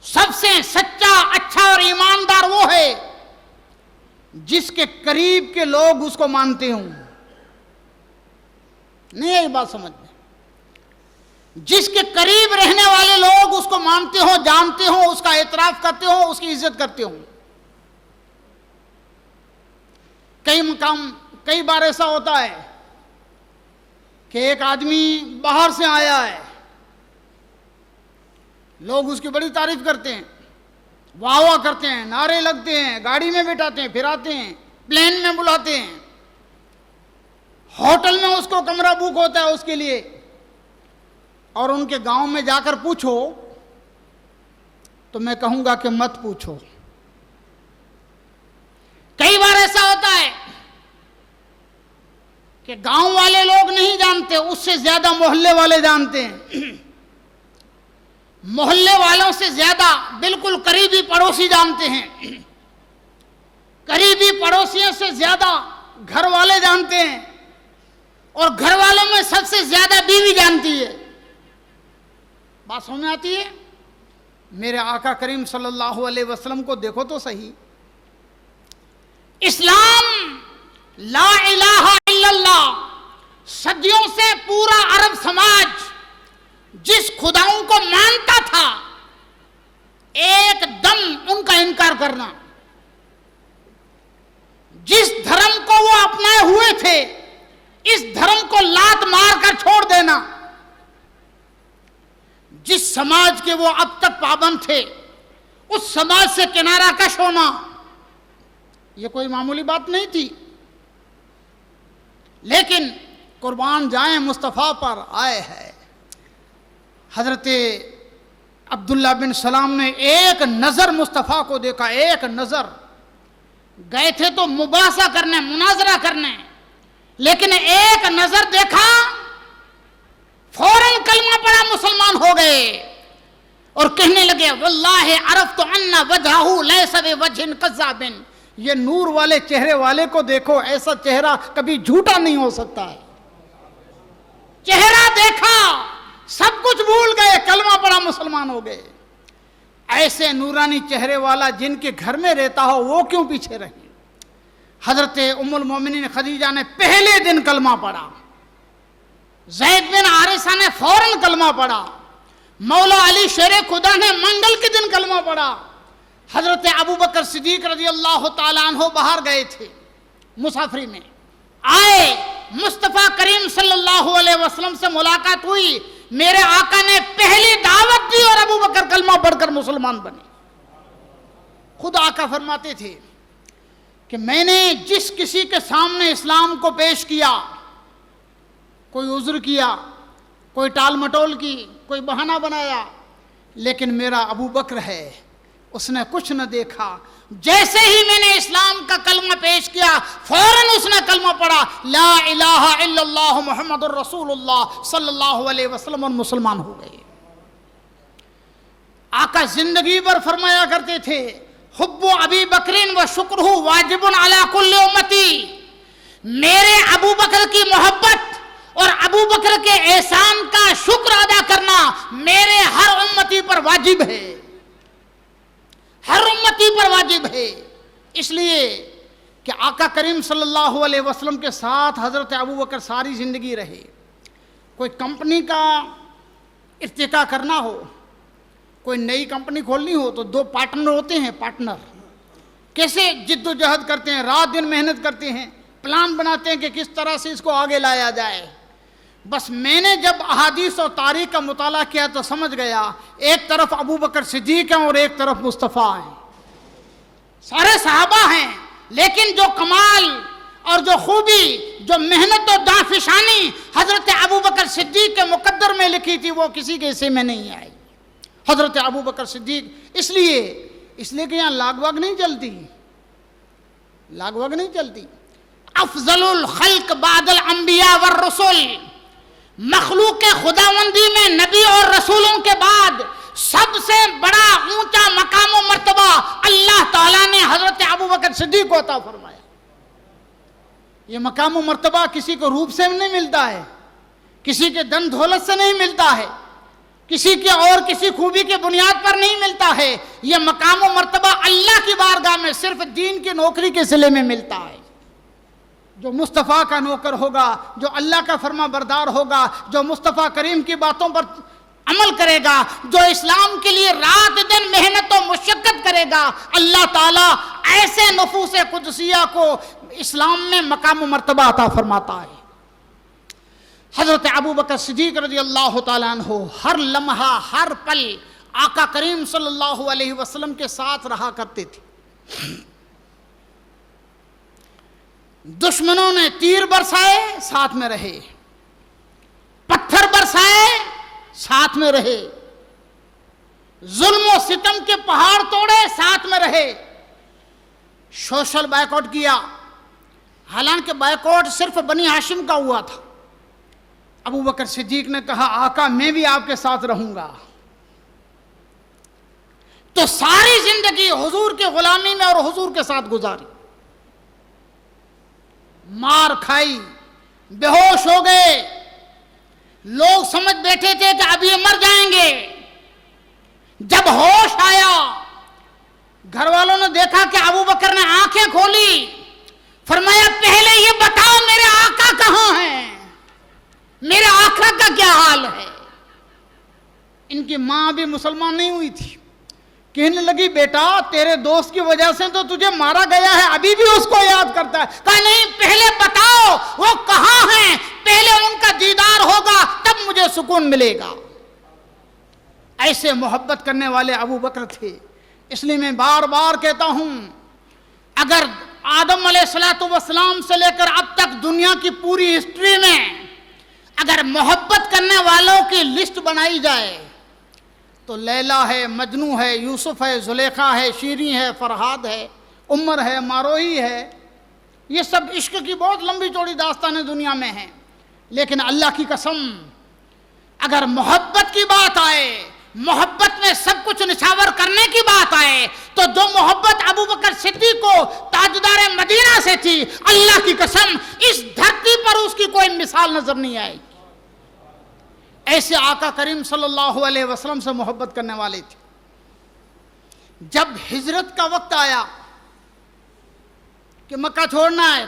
Speaker 2: سب سے سچا، اچھا اور ایماندار وہ ہے جس کے قریب کے لوگ اس کو مانتے ہوں۔ نہیں یہ بات سمجھ میں، جس کے قریب رہنے والے لوگ اس کو مانتے ہوں، جانتے ہوں، اس کا اعتراف کرتے ہوں، اس کی عزت کرتے ہوں۔ کئی بار ایسا ہوتا ہے کہ ایک آدمی باہر سے آیا ہے، لوگ اس کی بڑی تعریف کرتے ہیں، واہ واہ کرتے ہیں، نعرے لگتے ہیں، گاڑی میں بٹھاتے ہیں، پھراتے ہیں، پلین میں بلاتے ہیں، ہوٹل میں اس کو کمرہ بک ہوتا ہے اس کے لیے، اور ان کے گاؤں میں جا کر پوچھو تو میں کہوں گا کہ مت پوچھو۔ کئی بار ایسا ہوتا ہے کہ گاؤں والے لوگ نہیں جانتے، اس سے زیادہ محلے والے جانتے ہیں، محلے والوں سے زیادہ بالکل قریبی پڑوسی جانتے ہیں، قریبی پڑوسیوں سے زیادہ گھر والے جانتے ہیں، اور گھر والوں میں سب سے زیادہ بیوی جانتی ہے۔ بات سمجھ میں آتی ہے؟ میرے آقا کریم صلی اللہ علیہ وسلم کو دیکھو تو صحیح، اسلام لا الہ الا اللہ صدیوں سے پورا عرب سماج جس خداؤں کو مانتا تھا، ایک دم ان کا انکار کرنا، جس دھرم کو وہ اپنائے ہوئے تھے اس دھرم کو لات مار کر چھوڑ دینا، جس سماج کے وہ اب تک پابند تھے اس سماج سے کنارہ کش ہونا، یہ کوئی معمولی بات نہیں تھی۔ لیکن قربان جائیں مصطفیٰ پر آئے ہے۔ حضرت عبداللہ بن سلام نے ایک نظر مصطفیٰ کو دیکھا، ایک نظر، گئے تھے تو مباحثہ کرنے، مناظرہ کرنے، لیکن ایک نظر دیکھا، فوراً کلمہ پڑھا، مسلمان ہو گئے، اور کہنے لگے واللہ عرفت ان وجہہ لیس بوجہ کذاب، یہ نور والے چہرے والے کو دیکھو، ایسا چہرہ کبھی جھوٹا نہیں ہو سکتا ہے۔ چہرہ دیکھا، سب کچھ بھول گئے، کلمہ پڑھا، مسلمان ہو گئے۔ ایسے نورانی چہرے والا جن کے گھر میں رہتا ہو وہ کیوں پیچھے رہے؟ حضرت ام المومنین خدیجہ نے پہلے دن کلمہ پڑھا، زید بن حارثہ نے فوراً کلمہ پڑھا، مولا علی شیر خدا نے منگل کے دن کلمہ پڑھا۔ حضرت ابو بکر صدیق رضی اللہ تعالیٰ عنہ باہر گئے تھے مسافری میں، آئے، مصطفیٰ کریم صلی اللہ علیہ وسلم سے ملاقات ہوئی، میرے آقا نے پہلی دعوت دی اور ابو بکر کلمہ پڑھ کر مسلمان بنے۔ خود آقا فرماتے تھے کہ میں نے جس کسی کے سامنے اسلام کو پیش کیا، کوئی عذر کیا، کوئی ٹال مٹول کی، کوئی بہانہ بنایا، لیکن میرا ابو بکر ہے، اس نے کچھ نہ دیکھا، جیسے ہی میں نے اسلام کا کلمہ پیش کیا فوراً اس نے کلمہ پڑھا لا الہ الا اللہ محمد الرسول اللہ صلی اللہ علیہ وسلم، اور مسلمان ہو گئے۔ آقا زندگی بھر فرمایا کرتے تھے حب ابی بکرین و شکرہ واجب علی کل امتی، میرے ابو بکر کی محبت اور ابو بکر کے احسان کا شکر ادا کرنا میرے ہر امتی پر واجب ہے، ہر امتی پر واجب ہے۔ اس لیے کہ آقا کریم صلی اللہ علیہ وسلم کے ساتھ حضرت ابو بکر ساری زندگی رہے۔ کوئی کمپنی کا ارتقاء کرنا ہو، کوئی نئی کمپنی کھولنی ہو تو 2 پارٹنر ہوتے ہیں، پارٹنر کیسے جد و جہد کرتے ہیں، رات دن محنت کرتے ہیں، پلان بناتے ہیں کہ کس طرح سے اس کو آگے لایا جائے۔ بس میں نے جب احادیث اور تاریخ کا مطالعہ کیا تو سمجھ گیا ایک طرف ابو بکر صدیق ہیں اور ایک طرف مصطفیٰ ہیں، سارے صحابہ ہیں، لیکن جو کمال اور جو خوبی، جو محنت و دانفشانی حضرت ابو بکر صدیق کے مقدر میں لکھی تھی وہ کسی کے حصے میں نہیں آئی۔ حضرت ابو بکر صدیق اس لیے کہ یہاں لاگ واگ نہیں چلتی، لاگ واگ نہیں چلتی۔ افضل الخلق بعد الانبیاء والرسل، مخلوق خداوندی میں نبی اور رسولوں کے بعد سب سے بڑا اونچا مقام و مرتبہ اللہ تعالیٰ نے حضرت ابو بکر صدیق کو عطا فرمایا۔ یہ مقام و مرتبہ کسی کو روپ سے نہیں ملتا ہے، کسی کے دن دولت سے نہیں ملتا ہے، کسی کے اور کسی خوبی کے بنیاد پر نہیں ملتا ہے۔ یہ مقام و مرتبہ اللہ کی بارگاہ میں صرف دین کی نوکری کے صلے میں ملتا ہے۔ جو مصطفیٰ کا نوکر ہوگا، جو اللہ کا فرما بردار ہوگا، جو مصطفیٰ کریم کی باتوں پر عمل کرے گا، جو اسلام کے لیے رات دن محنت و مشقت کرے گا، اللہ تعالیٰ ایسے نفوس قدسیہ کو اسلام میں مقام و مرتبہ عطا فرماتا ہے۔ حضرت ابو بکر صدیق رضی اللہ تعالیٰ عنہ ہر لمحہ ہر پل آقا کریم صلی اللہ علیہ وسلم کے ساتھ رہا کرتے تھے۔ دشمنوں نے تیر برسائے ساتھ میں رہے، پتھر برسائے ساتھ میں رہے، ظلم و ستم کے پہاڑ توڑے ساتھ میں رہے، سوشل بائیکاٹ کیا، حالانکہ بائیکاٹ صرف بنی ہاشم کا ہوا تھا۔ ابو بکر صدیق نے کہا آقا میں بھی آپ کے ساتھ رہوں گا، تو ساری زندگی حضور کی غلامی میں اور حضور کے ساتھ گزاری، مار کھائی، بے ہوش ہو گئے، لوگ سمجھ بیٹھے تھے کہ اب یہ مر جائیں گے۔ جب ہوش آیا گھر والوں نے دیکھا کہ ابو بکر نے آنکھیں کھولی، فرمایا پہلے یہ بتاؤ میرے آقا کہاں ہیں، میرے آخرت کا کیا حال ہے۔ ان کی ماں بھی مسلمان نہیں ہوئی تھی، کہنے لگی بیٹا تیرے دوست کی وجہ سے تو تجھے مارا گیا ہے، ابھی بھی اس کو یاد کرتا ہے۔ کہا نہیں پہلے بتاؤ وہ کہاں ہیں، پہلے ان کا دیدار ہوگا تب مجھے سکون ملے گا۔ ایسے محبت کرنے والے ابو بکر تھے۔ اس لیے میں بار بار کہتا ہوں اگر آدم علیہ السلام سے لے کر اب تک دنیا کی پوری ہسٹری میں اگر محبت کرنے والوں کی لسٹ بنائی جائے تو لیلا ہے، مجنو ہے، یوسف ہے، زلیخا ہے، شیریں ہے، فرحاد ہے، عمر ہے، ماروئی ہے، یہ سب عشق کی بہت لمبی چوڑی داستانیں دنیا میں ہیں۔ لیکن اللہ کی قسم اگر محبت کی بات آئے، محبت میں سب کچھ نچھاور کرنے کی بات آئے تو جو محبت ابو بکر صدیق کو تاجدار مدینہ سے تھی، اللہ کی قسم اس دھرتی پر اس کی کوئی مثال نظر نہیں آئے گی۔ ایسے آقا کریم صلی اللہ علیہ وسلم سے محبت کرنے والے تھے۔ جب ہجرت کا وقت آیا کہ مکہ چھوڑنا ہے،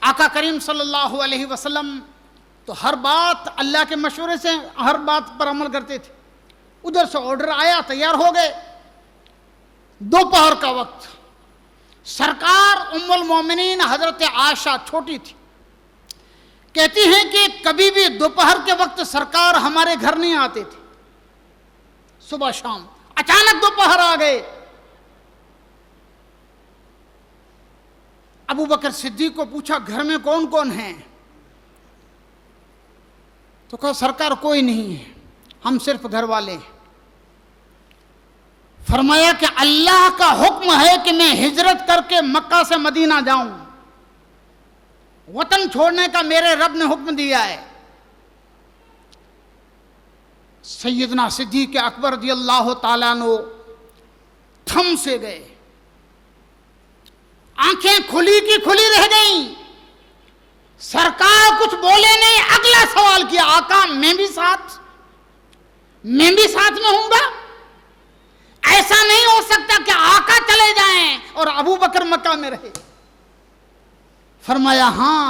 Speaker 2: آقا کریم صلی اللہ علیہ وسلم تو ہر بات اللہ کے مشورے سے ہر بات پر عمل کرتے تھے۔ ادھر سے آرڈر آیا، تیار ہو گئے۔ دوپہر کا وقت، سرکار ام المومنین حضرت عائشہ چھوٹی تھی، کہتی ہیں کہ کبھی بھی دوپہر کے وقت سرکار ہمارے گھر نہیں آتے تھے، صبح شام، اچانک دوپہر آ گئے۔ ابو بکر صدیق کو پوچھا گھر میں کون کون ہیں؟ تو کہا سرکار کوئی نہیں ہے، ہم صرف گھر والے ہیں۔ فرمایا کہ اللہ کا حکم ہے کہ میں ہجرت کر کے مکہ سے مدینہ جاؤں، وطن چھوڑنے کا میرے رب نے حکم دیا ہے۔ سیدنا صدیق اکبر رضی اللہ تعالیٰ عنہ تھم سے گئے، آنکھیں کھلی کی کھلی رہ گئیں۔ سرکار کچھ بولے نہیں، اگلا سوال کیا آقا میں بھی ساتھ میں ہوں گا؟ ایسا نہیں ہو سکتا کہ آقا چلے جائیں اور ابو بکر مکہ میں رہے۔ فرمایا ہاں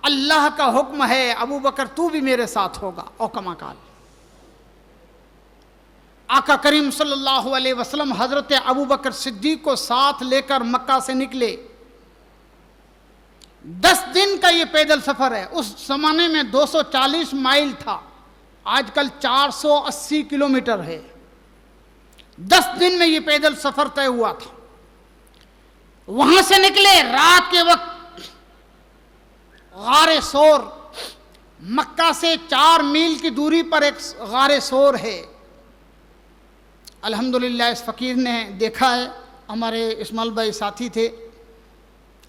Speaker 2: اللہ کا حکم ہے ابو بکر تو بھی میرے ساتھ ہوگا، او کما قال۔ آقا کریم صلی اللہ علیہ وسلم حضرت ابو بکر صدیق کو ساتھ لے کر مکہ سے نکلے. 10 دن کا یہ پیدل سفر ہے. اس زمانے میں 240 مائل تھا, آج کل 480 کلومیٹر ہے. 10 دن میں یہ پیدل سفر طے ہوا تھا. وہاں سے نکلے رات کے وقت. غار ثور, مکہ سے 4 میل کی دوری پر ایک غار ثور ہے. الحمدللہ اس فقیر نے دیکھا ہے, ہمارے اسماعیل بھائی ساتھی تھے,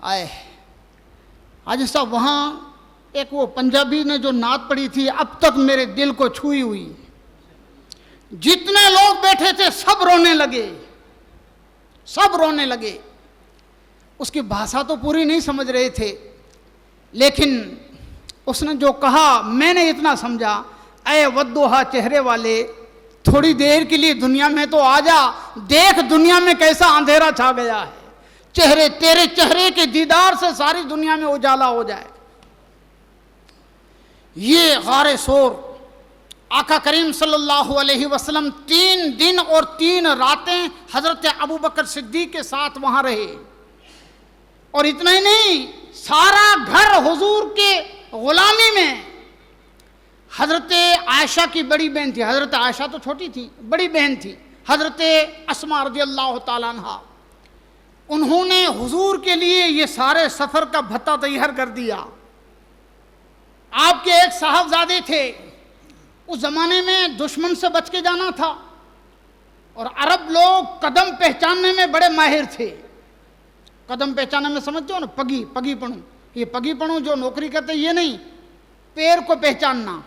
Speaker 2: آئے حاجی صاحب. وہاں ایک وہ پنجابی نے جو نعت پڑھی تھی اب تک میرے دل کو چھوئی ہوئی. جتنے لوگ بیٹھے تھے سب رونے لگے, سب رونے لگے. اس کی بھاشا تو پوری نہیں سمجھ رہے تھے, لیکن اس نے جو کہا میں نے اتنا سمجھا, اے ودوہا چہرے والے, تھوڑی دیر کے لیے دنیا میں تو آ جا, دیکھ دنیا میں کیسا اندھیرا چھا گیا ہے. تیرے چہرے کے دیدار سے ساری دنیا میں اجالا ہو جائے. یہ غار ثور, آقا کریم صلی اللہ علیہ وسلم 3 دن اور 3 راتیں حضرت ابو بکر صدیق کے ساتھ وہاں رہے. اور اتنا ہی نہیں, سارا گھر حضور کے غلامی میں. حضرت عائشہ کی بڑی بہن تھی, حضرت عائشہ تو چھوٹی تھی, بڑی بہن تھی حضرت اسماء رضی اللہ تعالیٰ عنہا. انہوں نے حضور کے لیے یہ سارے سفر کا بھتہ تیار کر دیا. آپ کے ایک صاحبزادے تھے, اس زمانے میں دشمن سے بچ کے جانا تھا, اور عرب لوگ قدم پہچاننے میں بڑے ماہر تھے. قدم پہچاننے میں سمجھتے ہو نا, پگی پڑوں. یہ پگی پڑوں جو نوکری کرتے یہ نہیں, پیر کو پہچاننا.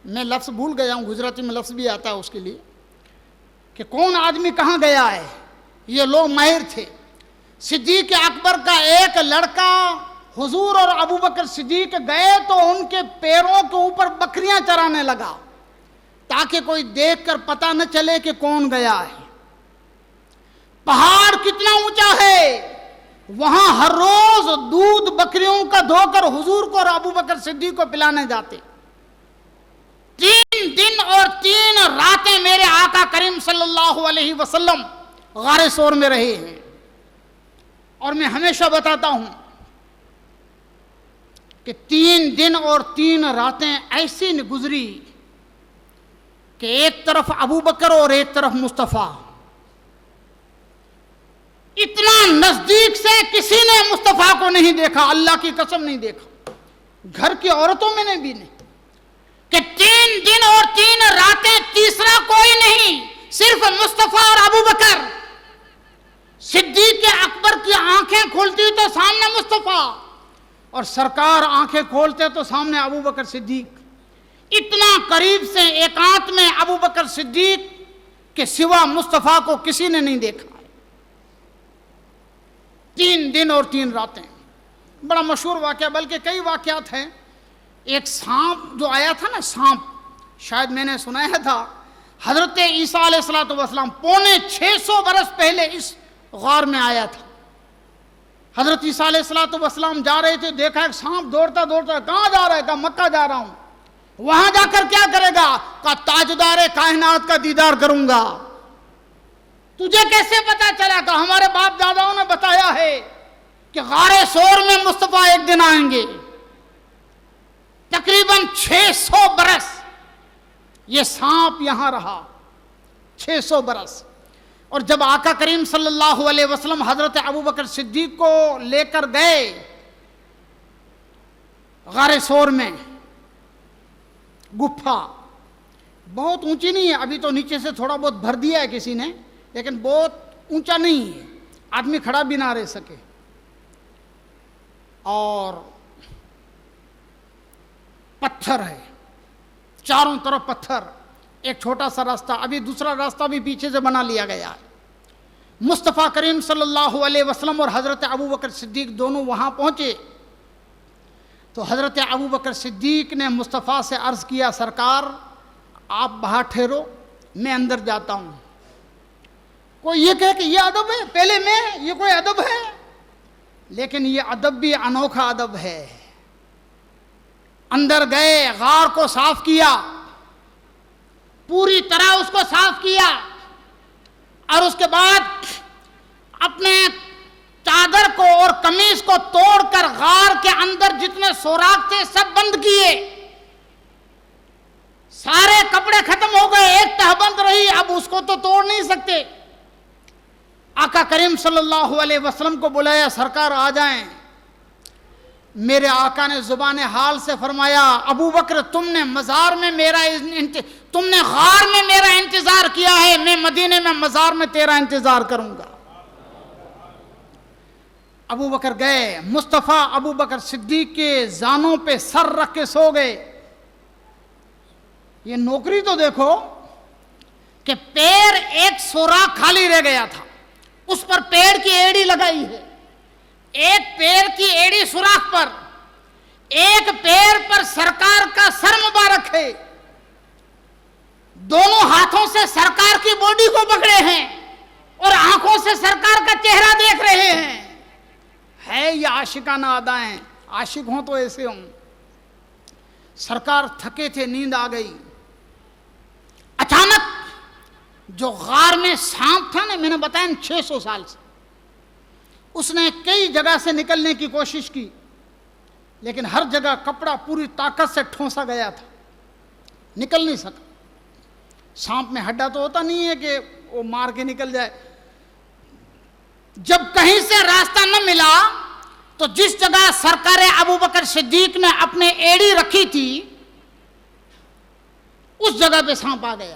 Speaker 2: میں لفظ بھول گیا ہوں, گجراتی میں لفظ بھی آتا ہے اس کے لیے کہ کون آدمی کہاں گیا ہے. یہ لوگ ماہر تھے. صدیق اکبر کا ایک لڑکا حضور اور ابو بکر صدیق گئے تو ان کے پیروں کے اوپر بکریاں چرانے لگا, تاکہ کوئی دیکھ کر پتہ نہ چلے کہ کون گیا ہے. پہاڑ کتنا اونچا ہے, وہاں ہر روز دودھ بکریوں کا دھو کر حضور کو اور ابو بکر صدیق کو پلانے جاتے. 3 دن اور 3 راتیں میرے آقا کریم صلی اللہ علیہ وسلم غار ثور میں رہے ہیں. اور میں ہمیشہ بتاتا ہوں کہ 3 دن اور 3 راتیں ایسی گزری کہ ایک طرف ابو بکر اور ایک طرف مصطفیٰ. اتنا نزدیک سے کسی نے مصطفیٰ کو نہیں دیکھا, اللہ کی قسم نہیں دیکھا, گھر کی عورتوں میں نے بھی نہیں. کہ 3 دن اور 3 راتیں تیسرا کوئی نہیں, صرف مصطفیٰ اور ابو بکر. صدیق اکبر کی آنکھیں کھلتی تو سامنے مصطفیٰ, اور سرکار آنکھیں کھولتے تو سامنے ابو بکر صدیق. اتنا قریب سے ایکانت میں ابو بکر صدیق کے سوا مصطفیٰ کو کسی نے نہیں دیکھا. 3 دن اور 3 راتیں. بڑا مشہور واقعہ, بلکہ کئی واقعات ہیں. ایک سانپ جو آیا تھا نا, سانپ, شاید میں نے سنایا تھا حضرت عیسیٰ علیہ السلام 650 برس پہلے اس غار میں آیا تھا. حضرت عیسیٰ علیہ السلام جا رہے تھے, دیکھا ایک سانپ دوڑتا دوڑتا, کہاں جا رہا ہے؟ کہا مکہ جا رہا ہوں. وہاں جا کر کیا کرے گا؟ کہا تاجدار کائنات کا دیدار کروں گا. تجھے کیسے پتا چلا؟ کہ ہمارے باپ داداؤں نے بتایا ہے کہ غار ثور میں مصطفیٰ ایک دن آئیں گے. تقریباً 600 برس یہ سانپ یہاں رہا, 600 برس. اور جب آقا کریم صلی اللہ علیہ وسلم حضرت ابو بکر صدیق کو لے کر گئے غار ثور میں, گپھا بہت اونچی نہیں ہے, ابھی تو نیچے سے تھوڑا بہت بھر دیا ہے کسی نے, لیکن بہت اونچا نہیں ہے, آدمی کھڑا بھی نہ رہ سکے. اور پتھر ہے, چاروں طرف پتھر, ایک چھوٹا سا راستہ, ابھی دوسرا راستہ بھی پیچھے سے بنا لیا گیا ہے. مصطفیٰ کریم صلی اللہ علیہ وسلم اور حضرت ابو بکر صدیق دونوں وہاں پہنچے تو حضرت ابو بکر صدیق نے مصطفیٰ سے عرض کیا, سرکار آپ باہر ٹھہرو, میں اندر جاتا ہوں. کوئی یہ کہے کہ یہ ادب ہے, پہلے میں, یہ کوئی ادب ہے؟ لیکن یہ ادب بھی انوکھا ادب ہے. اندر گئے, غار کو صاف کیا, پوری طرح اس کو صاف کیا اور اس کے بعد اپنے چادر کو اور قمیص کو توڑ کر غار کے اندر جتنے سوراخ تھے سب بند کیے. سارے کپڑے ختم ہو گئے, ایک تہبند رہی, اب اس کو تو توڑ نہیں سکتے. آقا کریم صلی اللہ علیہ وسلم کو بلایا, سرکار آ جائیں. میرے آقا نے زبان حال سے فرمایا, ابو بکر تم نے مزار میں تم نے غار میں میرا انتظار کیا ہے, میں مدینے میں مزار میں تیرا انتظار کروں گا. ابو بکر گئے, مصطفیٰ ابو بکر صدیق کے زانوں پہ سر رکھ کے سو گئے. یہ نوکری تو دیکھو کہ پیر ایک سوراخ خالی رہ گیا تھا, اس پر پیڑ کی ایڑی لگائی ہے, ایک پیر کی ایڑی سوراخ پر, ایک پیر پر سرکار کا سر مبارک ہے, دونوں ہاتھوں سے سرکار کی باڈی کو پکڑے ہیں اور آنکھوں سے سرکار کا چہرہ دیکھ رہے ہیں. ہے یہ عاشقانہ ادائیں, عاشق ہوں تو ایسے ہوں. سرکار تھکے تھے, نیند آ گئی. اچانک جو غار میں سانپ تھا نا, میں نے بتایا 600 سال سے, اس نے کئی جگہ سے نکلنے کی کوشش کی, لیکن ہر جگہ کپڑا پوری طاقت سے ٹھونسا گیا تھا, نکل نہیں سکا. سانپ میں ہڈا تو ہوتا نہیں ہے کہ وہ مار کے نکل جائے. جب کہیں سے راستہ نہ ملا تو جس جگہ سرکار ابو بکر صدیق نے اپنے ایڑی رکھی تھی اس جگہ پہ سانپ آ گیا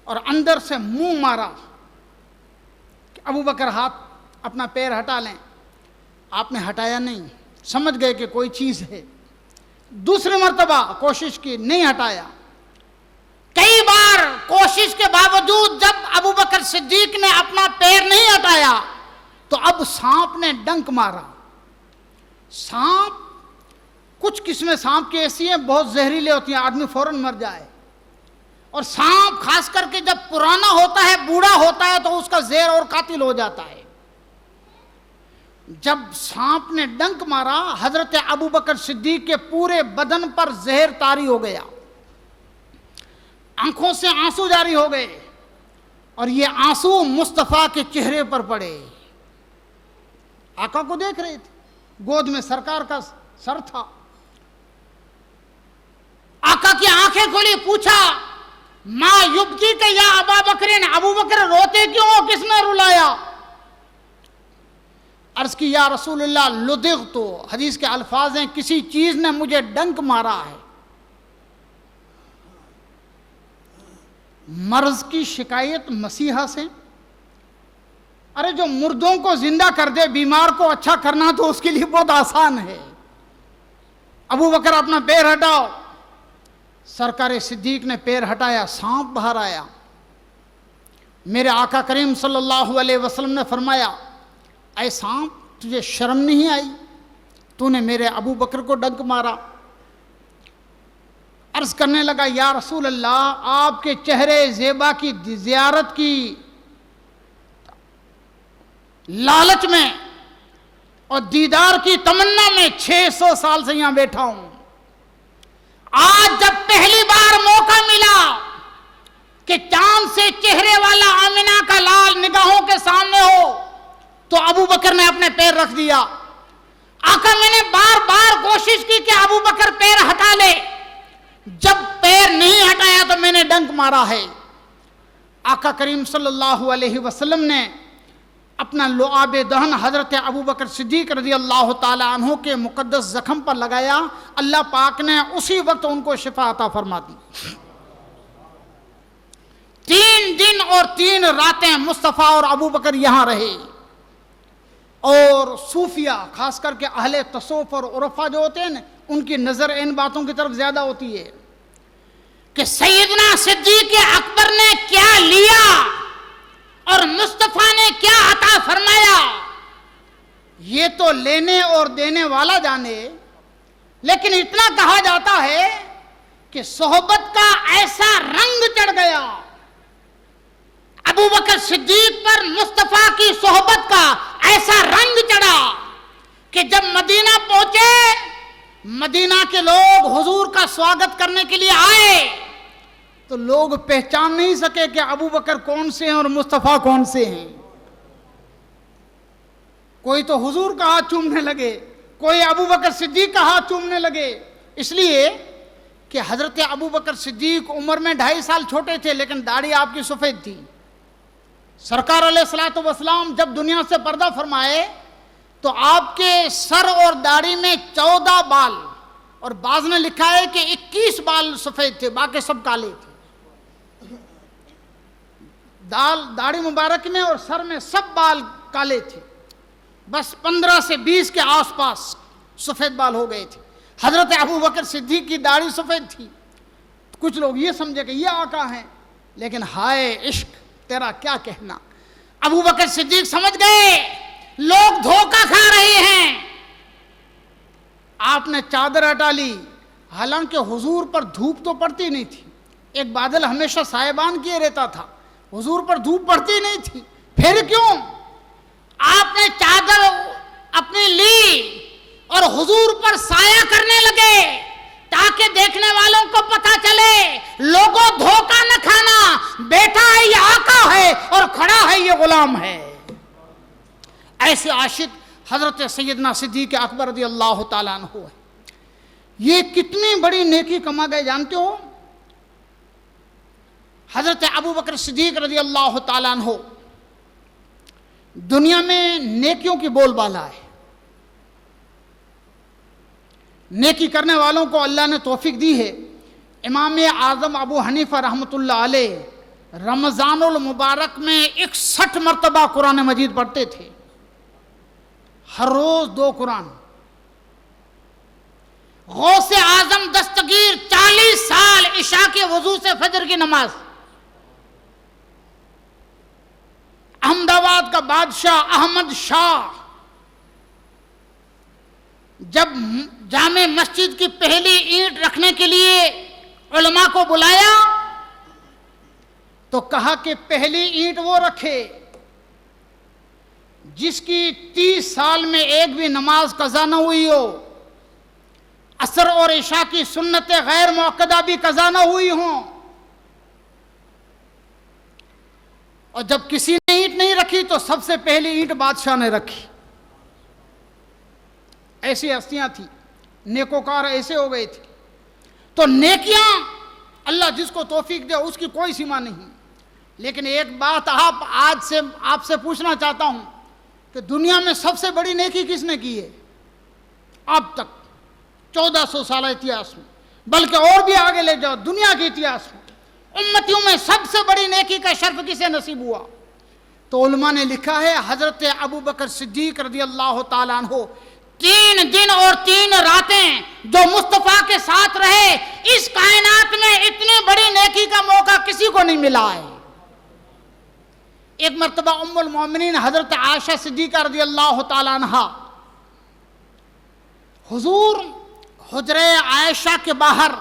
Speaker 2: اور اندر سے منہ مارا کہ ابو بکر ہاتھ اپنا پیر ہٹا لیں. آپ نے ہٹایا نہیں, سمجھ گئے کہ کوئی چیز ہے. دوسری مرتبہ کوشش کی, نہیں ہٹایا. کئی بار کوشش کے باوجود جب ابو بکر صدیق نے اپنا پیر نہیں ہٹایا تو اب سانپ نے ڈنک مارا. سانپ, کچھ قسمیں سانپ کی ایسی ہیں بہت زہریلے ہوتی ہیں, آدمی فوراً مر جائے. اور سانپ خاص کر کے جب پرانا ہوتا ہے, بوڑھا ہوتا ہے, تو اس کا زہر اور قاتل ہو جاتا ہے. جب سانپ نے ڈنک مارا, حضرت ابو بکر صدیق کے پورے بدن پر زہر طاری ہو گیا, آنکھوں سے آنسو جاری ہو گئے, اور یہ آنسو مصطفیٰ کے چہرے پر پڑے. آقا کو دیکھ رہے تھے, گود میں سرکار کا سر تھا. آقا کی آنکھیں کھلی, پوچھا ما یبکی کہ یا ابا بکرین, ابو بکر روتے کیوں ہو, کس نے رلایا؟ عرض کی یا رسول اللہ لدغتو, حدیث کے الفاظ ہیں کسی چیز نے مجھے ڈنک مارا ہے. مرض کی شکایت مسیحا سے, ارے جو مردوں کو زندہ کر دے, بیمار کو اچھا کرنا تو اس کے لیے بہت آسان ہے. ابو بکر اپنا پیر ہٹاؤ. سرکار صدیق نے پیر ہٹایا, سانپ باہر آیا. میرے آقا کریم صلی اللہ علیہ وسلم نے فرمایا, اے سانپ تجھے شرم نہیں آئی, تو نے میرے ابو بکر کو ڈنک مارا. عرض کرنے لگا یا رسول اللہ, آپ کے چہرے زیبا کی زیارت کی لالچ میں اور دیدار کی تمنا میں 600 سال سے یہاں بیٹھا ہوں. آج جب پہلی بار موقع ملا کہ چاند سے چہرے والا آمنہ کا لال نگاہوں کے سامنے ہو, تو ابو بکر نے اپنے پیر رکھ دیا. آقا میں نے بار بار کوشش کی کہ ابو بکر پیر ہٹا لے, جب پیر نہیں ہٹایا تو میں نے ڈنک مارا ہے. آقا کریم صلی اللہ علیہ وسلم نے اپنا لعاب دہن حضرت ابو بکر صدیق رضی اللہ تعالی عنہ کے مقدس زخم پر لگایا. اللہ پاک نے اسی وقت ان کو شفا عطا فرما دی. 3 دن اور 3 راتیں مصطفیٰ اور ابو بکر یہاں رہے. اور صوفیہ, خاص کر کے اہل تصوف اور عرفا جو ہوتے ہیں نا, ان کی نظر ان باتوں کی طرف زیادہ ہوتی ہے کہ سیدنا صدیق اکبر نے کیا لیا اور مصطفیٰ نے کیا عطا فرمایا. یہ تو لینے اور دینے والا جانے, لیکن اتنا کہا جاتا ہے کہ صحبت کا ایسا رنگ چڑھ گیا ابو بکر صدیق پر, مصطفیٰ کی صحبت کا ایسا رنگ چڑھا کہ جب مدینہ پہنچے, مدینہ کے لوگ حضور کا سواگت کرنے کے لیے آئے تو لوگ پہچان نہیں سکے کہ ابو بکر کون سے ہیں اور مصطفیٰ کون سے ہیں. کوئی تو حضور کا ہاتھ چومنے لگے, کوئی ابو بکر صدیق کا ہاتھ چومنے لگے, اس لیے کہ حضرت ابو بکر صدیق عمر میں 2.5 سال چھوٹے تھے لیکن داڑھی آپ کی سفید تھی. سرکار علیہ الصلوۃ والسلام جب دنیا سے پردہ فرمائے تو آپ کے سر اور داڑھی میں 14 بال, اور بعض نے لکھا ہے کہ 21 بال سفید تھے, باقی سب کالے تھے. داڑھی مبارک میں اور سر میں سب بال کالے تھے, بس 15 سے 20 کے آس پاس سفید بال ہو گئے تھے. حضرت ابو بکر صدیق کی داڑھی سفید تھی. کچھ لوگ یہ سمجھے کہ یہ آقا ہیں, لیکن ہائے عشق تیرا کیا کہنا. ابو بکر صدیق سمجھ گئے لوگ دھوکہ کھا رہے ہیں. آپ نے چادر ہٹا لی, حالانکہ حضور پر دھوپ تو پڑتی نہیں تھی, ایک بادل ہمیشہ سائبان کیے رہتا تھا, حضور پر دھوپ پڑتی نہیں تھی. پھر کیوں آپ نے چادر اپنی لی اور حضور پر سایہ کرنے لگے تاکہ دیکھنے والوں کو پتا چلے, لوگوں دھوکہ نہ کھانا, بیٹا ہے یہ آقا ہے اور کھڑا ہے یہ غلام ہے. ایسے عاشق حضرت سیدنا صدیق اکبر رضی اللہ تعالیٰ عنہ ہے. یہ کتنی بڑی نیکی کما گئے جانتے ہو؟ حضرت ابو بکر صدیق رضی اللہ تعالیٰ عنہ دنیا میں نیکیوں کی بول بالا ہے. نیکی کرنے والوں کو اللہ نے توفیق دی ہے. امام اعظم ابو حنیفہ رحمۃ اللہ علیہ رمضان المبارک میں 61 مرتبہ قرآن مجید پڑھتے تھے, ہر روز 2 قرآن. غوث اعظم دستگیر 40 سال عشاء کے وضو سے فجر کی نماز. احمد آباد کا بادشاہ احمد شاہ جب جامع مسجد کی پہلی اینٹ رکھنے کے لیے علماء کو بلایا تو کہا کہ پہلی اینٹ وہ رکھے جس کی 30 سال میں ایک بھی نماز قضا نہ ہوئی ہو, عصر اور عشاء کی سنت غیر مؤکدہ بھی قضا نہ ہوئی ہوں. اور جب کسی نے اینٹ نہیں رکھی تو سب سے پہلی اینٹ بادشاہ نے رکھی. ایسی ہستیاں تھیں, نیکوکار ایسے ہو گئے تھے. تو نیکیاں اللہ جس کو توفیق دے اس کی کوئی سیما نہیں. لیکن ایک بات آج سے آپ سے پوچھنا چاہتا ہوں کہ دنیا میں سب سے بڑی نیکی کس نے کی ہے اب تک 1400 سالہ اتہاس میں, بلکہ اور بھی آگے لے جاؤ دنیا کے اتہاس میں, امتیوں میں سب سے بڑی نیکی کا شرف کسے نصیب ہوا؟ تو علماء نے لکھا ہے حضرت ابو بکر صدیق رضی اللہ تعالیٰ عنہ 3 دن اور 3 راتیں جو مصطفیٰ کے ساتھ رہے, اس کائنات میں اتنی بڑی نیکی کا موقع کسی کو نہیں ملا ہے. ایک مرتبہ ام المومنین حضرت عائشہ صدیقہ رضی اللہ تعالیٰ عنہ حضور حجرہ عائشہ کے باہر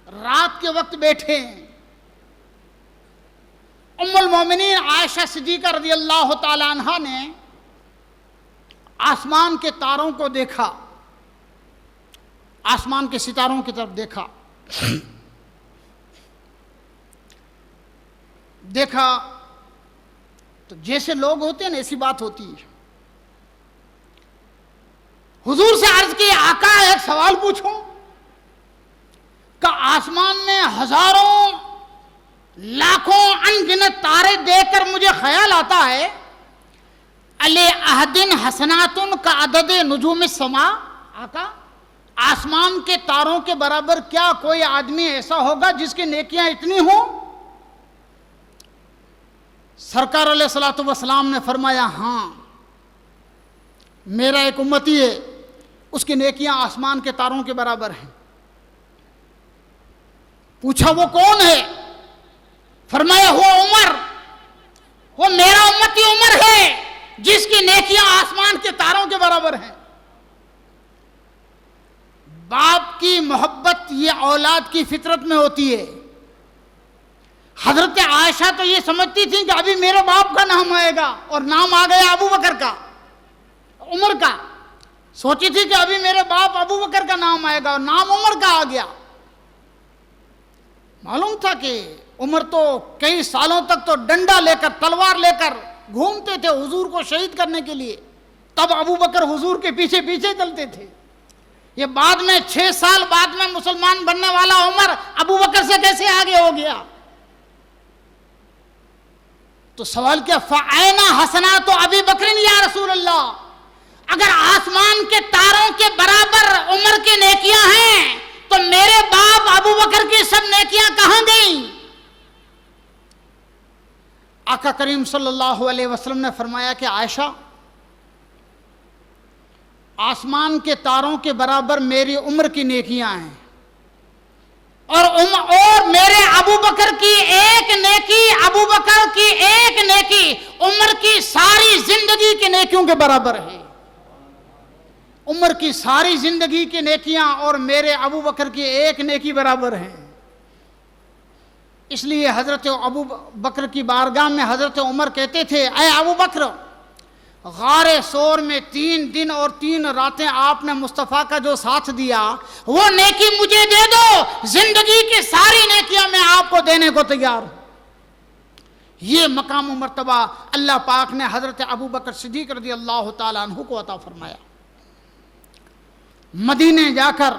Speaker 2: رات کے وقت بیٹھے ہیں. ام المومنین عائشہ صدیقہ رضی اللہ تعالیٰ عنہ نے آسمان کے تاروں کو دیکھا, آسمان کے ستاروں کی طرف دیکھا تو جیسے لوگ ہوتے ہیں نا ایسی بات ہوتی ہے. حضور سے عرض کی آقا ایک سوال پوچھوں, کہ آسمان میں ہزاروں لاکھوں انگنت تارے دیکھ کر مجھے خیال آتا ہے علی احدن حسناتن کا عدد نجوم السماء, آقا آسمان کے تاروں کے برابر کیا کوئی آدمی ایسا ہوگا جس کی نیکیاں اتنی ہوں؟ سرکار علیہ الصلوۃ والسلام نے فرمایا ہاں میرا ایک امتی ہے, اس کی نیکیاں آسمان کے تاروں کے برابر ہیں. پوچھا وہ کون ہے؟ فرمایا ہوا عمر, وہ میرا امتی عمر ہے جس کی نیکیاں آسمان کے تاروں کے برابر ہیں. باپ کی محبت یہ اولاد کی فطرت میں ہوتی ہے. حضرت عائشہ تو یہ سمجھتی تھی کہ ابھی میرے باپ کا نام آئے گا, اور نام آ گیا ابو بکر کا, عمر کا. سوچی تھی کہ ابھی میرے باپ ابو بکر کا نام آئے گا اور نام عمر کا آ گیا. معلوم تھا کہ عمر تو کئی سالوں تک تو ڈنڈا لے کر تلوار لے کر گھومتے تھے حضور کو شہید کرنے کے لیے، تب ابو بکر حضور کے پیچھے پیچھے چلتے تھے. یہ بعد میں 6 سال بعد میں مسلمان بننے والا عمر ابو بکر سے کیسے آگے ہو گیا؟ تو سوال کیا، فَأَيْنَ حَسَنَاتُ أَبِي بَكْرٍ یا رسول اللہ، اگر آسمان کے تاروں کے برابر عمر کی نیکیاں ہیں تو میرے باپ ابو بکر کی سب نیکیاں کہاں گئیں؟ آقا کریم صلی اللہ علیہ وسلم نے فرمایا کہ عائشہ، آسمان کے تاروں کے برابر میری عمر کی نیکیاں ہیں، اور میرے ابو بکر کی ایک نیکی، ابو بکر کی ایک نیکی عمر کی ساری زندگی کی نیکیوں کے برابر ہے. عمر کی ساری زندگی کی نیکیاں اور میرے ابو بکر کی ایک نیکی برابر ہیں. اس لیے حضرت ابو بکر کی بارگاہ میں حضرت عمر کہتے تھے، اے ابو بکر، غار سور میں 3 دن اور 3 راتیں آپ نے مصطفیٰ کا جو ساتھ دیا، وہ نیکی مجھے دے دو، زندگی کی ساری نیکیاں میں آپ کو دینے کو تیار ہوں. یہ مقام و مرتبہ اللہ پاک نے حضرت ابو بکر صدیق رضی اللہ تعالیٰ عنہ کو عطا فرمایا. مدینے جا کر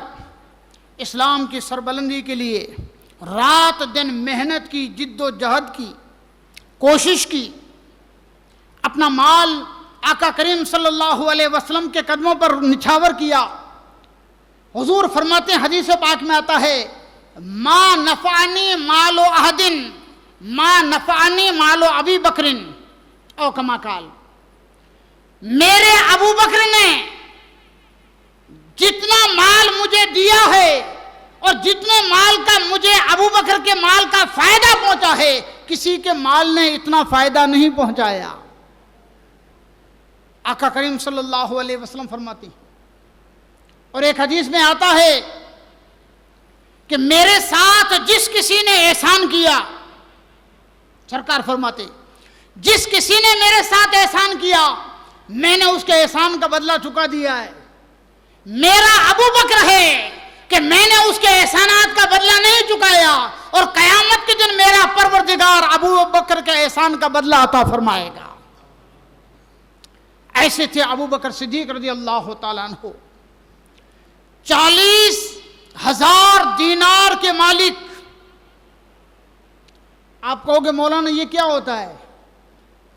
Speaker 2: اسلام کی سربلندی کے لیے رات دن محنت کی، جد و جہد کی، کوشش کی، اپنا مال آقا کریم صلی اللہ علیہ وسلم کے قدموں پر نچھاور کیا. حضور فرماتے ہیں، حدیث پاک میں آتا ہے، ما نفعنی مال احد ما نفعنی مال ابی بکر او کما قال، میرے ابو بکر نے جتنا مال مجھے دیا ہے اور جتنے مال کا مجھے ابو بکر کے مال کا فائدہ پہنچا ہے، کسی کے مال نے اتنا فائدہ نہیں پہنچایا. آقا کریم صلی اللہ علیہ وسلم فرماتی. اور ایک حدیث میں آتا ہے کہ میرے ساتھ جس کسی نے احسان کیا، سرکار فرماتے، جس کسی نے میرے ساتھ احسان کیا میں نے اس کے احسان کا بدلہ چکا دیا ہے. میرا ابو بکر ہے کہ میں نے اس کے احسانات کا بدلہ نہیں چکایا، اور قیامت کے دن میرا پروردگار ابو بکر کے احسان کا بدلہ عطا فرمائے گا. ایسے تھے ابو بکر صدیق رضی اللہ تعالیٰ عنہ، 40,000 دینار کے مالک. آپ کہو گے مولانا یہ کیا ہوتا ہے؟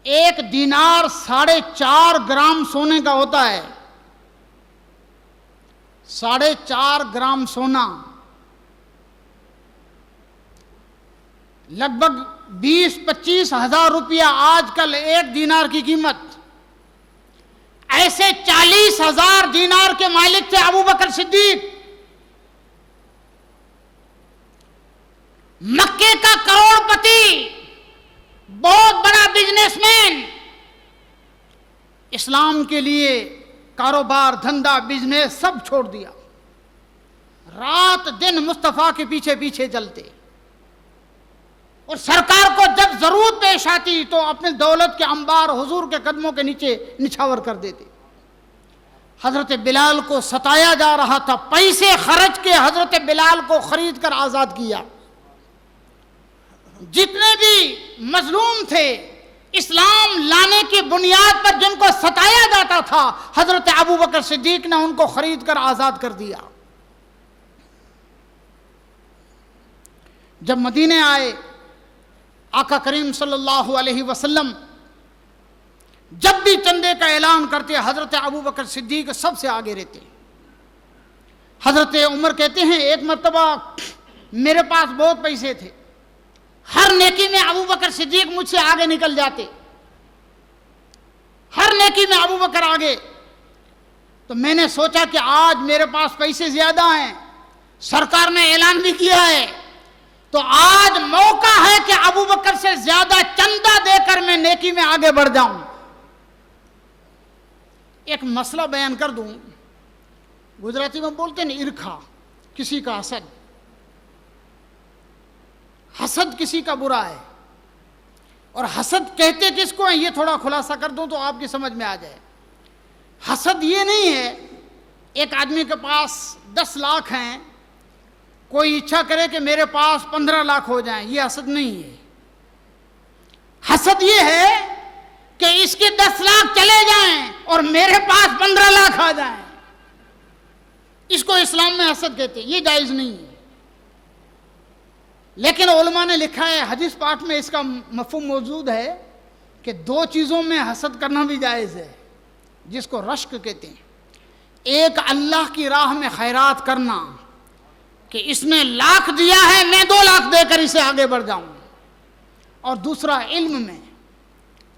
Speaker 2: 1 دینار 4.5 گرام سونے کا ہوتا ہے. 4.5 گرام سونا لگ بھگ 20-25 ہزار روپیہ آج کل 1 دینار کی قیمت. ایسے 40,000 دینار کے مالک تھے ابو بکر صدیق. مکے کا کروڑ پتی، بہت بڑا بزنس مین، اسلام کے لیے کاروبار، دھندا، بزنس سب چھوڑ دیا، رات دن مصطفیٰ کے پیچھے پیچھے چلتے، اور سرکار کو جب ضرورت پیش آتی تو اپنے دولت کے انبار حضور کے قدموں کے نیچے نچھاور کر دیتے. حضرت بلال کو ستایا جا رہا تھا، پیسے خرچ کے حضرت بلال کو خرید کر آزاد کیا. جتنے بھی مظلوم تھے، اسلام لانے کی بنیاد پر جن کو ستایا جاتا تھا، حضرت ابو بکر صدیق نے ان کو خرید کر آزاد کر دیا. جب مدینے آئے، آقا کریم صلی اللہ علیہ وسلم جب بھی چندے کا اعلان کرتے، حضرت ابو بکر صدیق سب سے آگے رہتے. حضرت عمر کہتے ہیں، ایک مرتبہ میرے پاس بہت پیسے تھے، ہر نیکی میں ابو بکر صدیق مجھ سے آگے نکل جاتے، ہر نیکی میں ابو بکر آگے. تو میں نے سوچا کہ آج میرے پاس پیسے زیادہ ہیں، سرکار نے اعلان بھی کیا ہے، تو آج موقع ہے کہ ابو بکر سے زیادہ چندہ دے کر میں نیکی میں آگے بڑھ جاؤں. ایک مسئلہ بیان کر دوں، گجراتی میں بولتے ہیں ارکھا، کسی کا حسد. حسد کسی کا برا ہے، اور حسد کہتے کس کو ہیں یہ تھوڑا خلاصہ کر دوں تو آپ کی سمجھ میں آ جائے. حسد یہ نہیں ہے ایک آدمی کے پاس 10 لاکھ ہیں کوئی اچھا کرے کہ میرے پاس 15 لاکھ ہو جائیں، یہ حسد نہیں ہے. حسد یہ ہے کہ اس کے 10 لاکھ چلے جائیں اور میرے پاس 15 لاکھ آ جائیں. اس کو اسلام میں حسد کہتے ہیں، یہ جائز نہیں ہے. لیکن علماء نے لکھا ہے، حدیث پاک میں اس کا مفہوم موجود ہے کہ 2 چیزوں میں حسد کرنا بھی جائز ہے، جس کو رشک کہتے ہیں. ایک اللہ کی راہ میں خیرات کرنا کہ اس نے 1 لاکھ دیا ہے، میں 2 لاکھ دے کر اسے آگے بڑھ جاؤں. اور دوسرا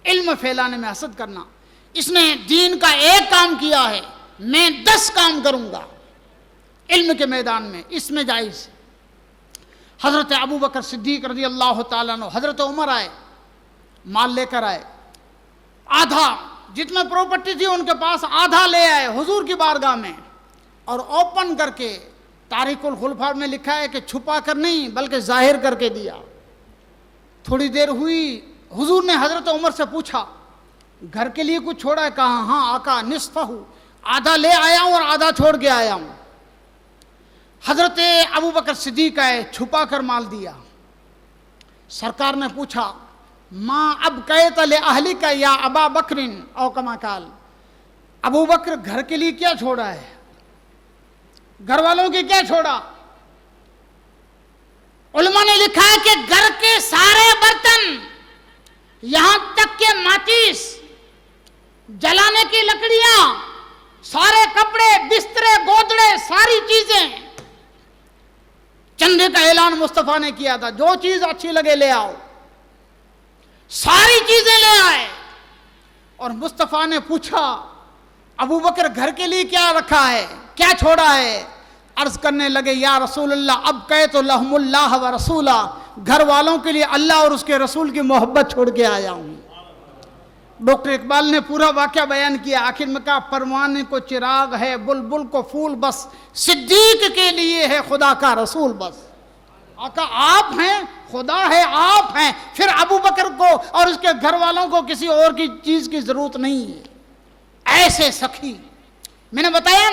Speaker 2: علم پھیلانے میں حسد کرنا. اس نے دین کا 1 کام کیا ہے، میں 10 کام کروں گا علم کے میدان میں، اس میں جائز. حضرت ابو بکر صدیق رضی اللہ تعالیٰ عنہ، حضرت عمر آئے، مال لے کر آئے، آدھا جتنا پراپرٹی تھی ان کے پاس آدھا لے آئے حضور کی بارگاہ میں، اور اوپن کر کے تاریخ الخلفاء میں لکھا ہے کہ چھپا کر نہیں بلکہ ظاہر کر کے دیا. تھوڑی دیر ہوئی، حضور نے حضرت عمر سے پوچھا گھر کے لیے کچھ چھوڑا ہے؟ کہا ہاں آقا، نصفہ، آدھا لے آیا ہوں اور آدھا چھوڑ کے آیا ہوں. حضرت ابو بکر صدیق آئے، چھپا کر مال دیا. سرکار نے پوچھا ماں اب قیت لأہلک یا ابا بکر او کما قال، ابو بکر گھر کے لیے کیا چھوڑا ہے، گھر والوں کے کیا چھوڑا؟ علماء نے لکھا ہے کہ گھر کے سارے برتن، یہاں تک کہ ماچس، جلانے کی لکڑیاں، سارے کپڑے، بسترے، گودڑے، ساری چیزیں. چندے کا اعلان مصطفیٰ نے کیا تھا، جو چیز اچھی لگے لے آؤ. ساری چیزیں لے آئے. اور مصطفیٰ نے پوچھا ابو بکر گھر کے لیے کیا رکھا ہے، کیا چھوڑا ہے؟ عرض کرنے لگے یا رسول اللہ اب قیت لہم اللہ و رسولہ، گھر والوں کے لیے اللہ اور اس کے رسول کی محبت چھوڑ کے آیا ہوں. ڈاکٹر اقبال نے پورا واقعہ بیان کیا. آخر میں کہا پروانے کو چراغ ہے، بلبل کو پھول بس، صدیق کے لیے ہے خدا کا رسول بس. آقا آپ ہیں، خدا ہے، آپ ہیں، پھر ابو بکر کو اور اس کے گھر والوں کو کسی اور کی چیز کی ضرورت نہیں ہے. ایسے سخی، میں نے بتایا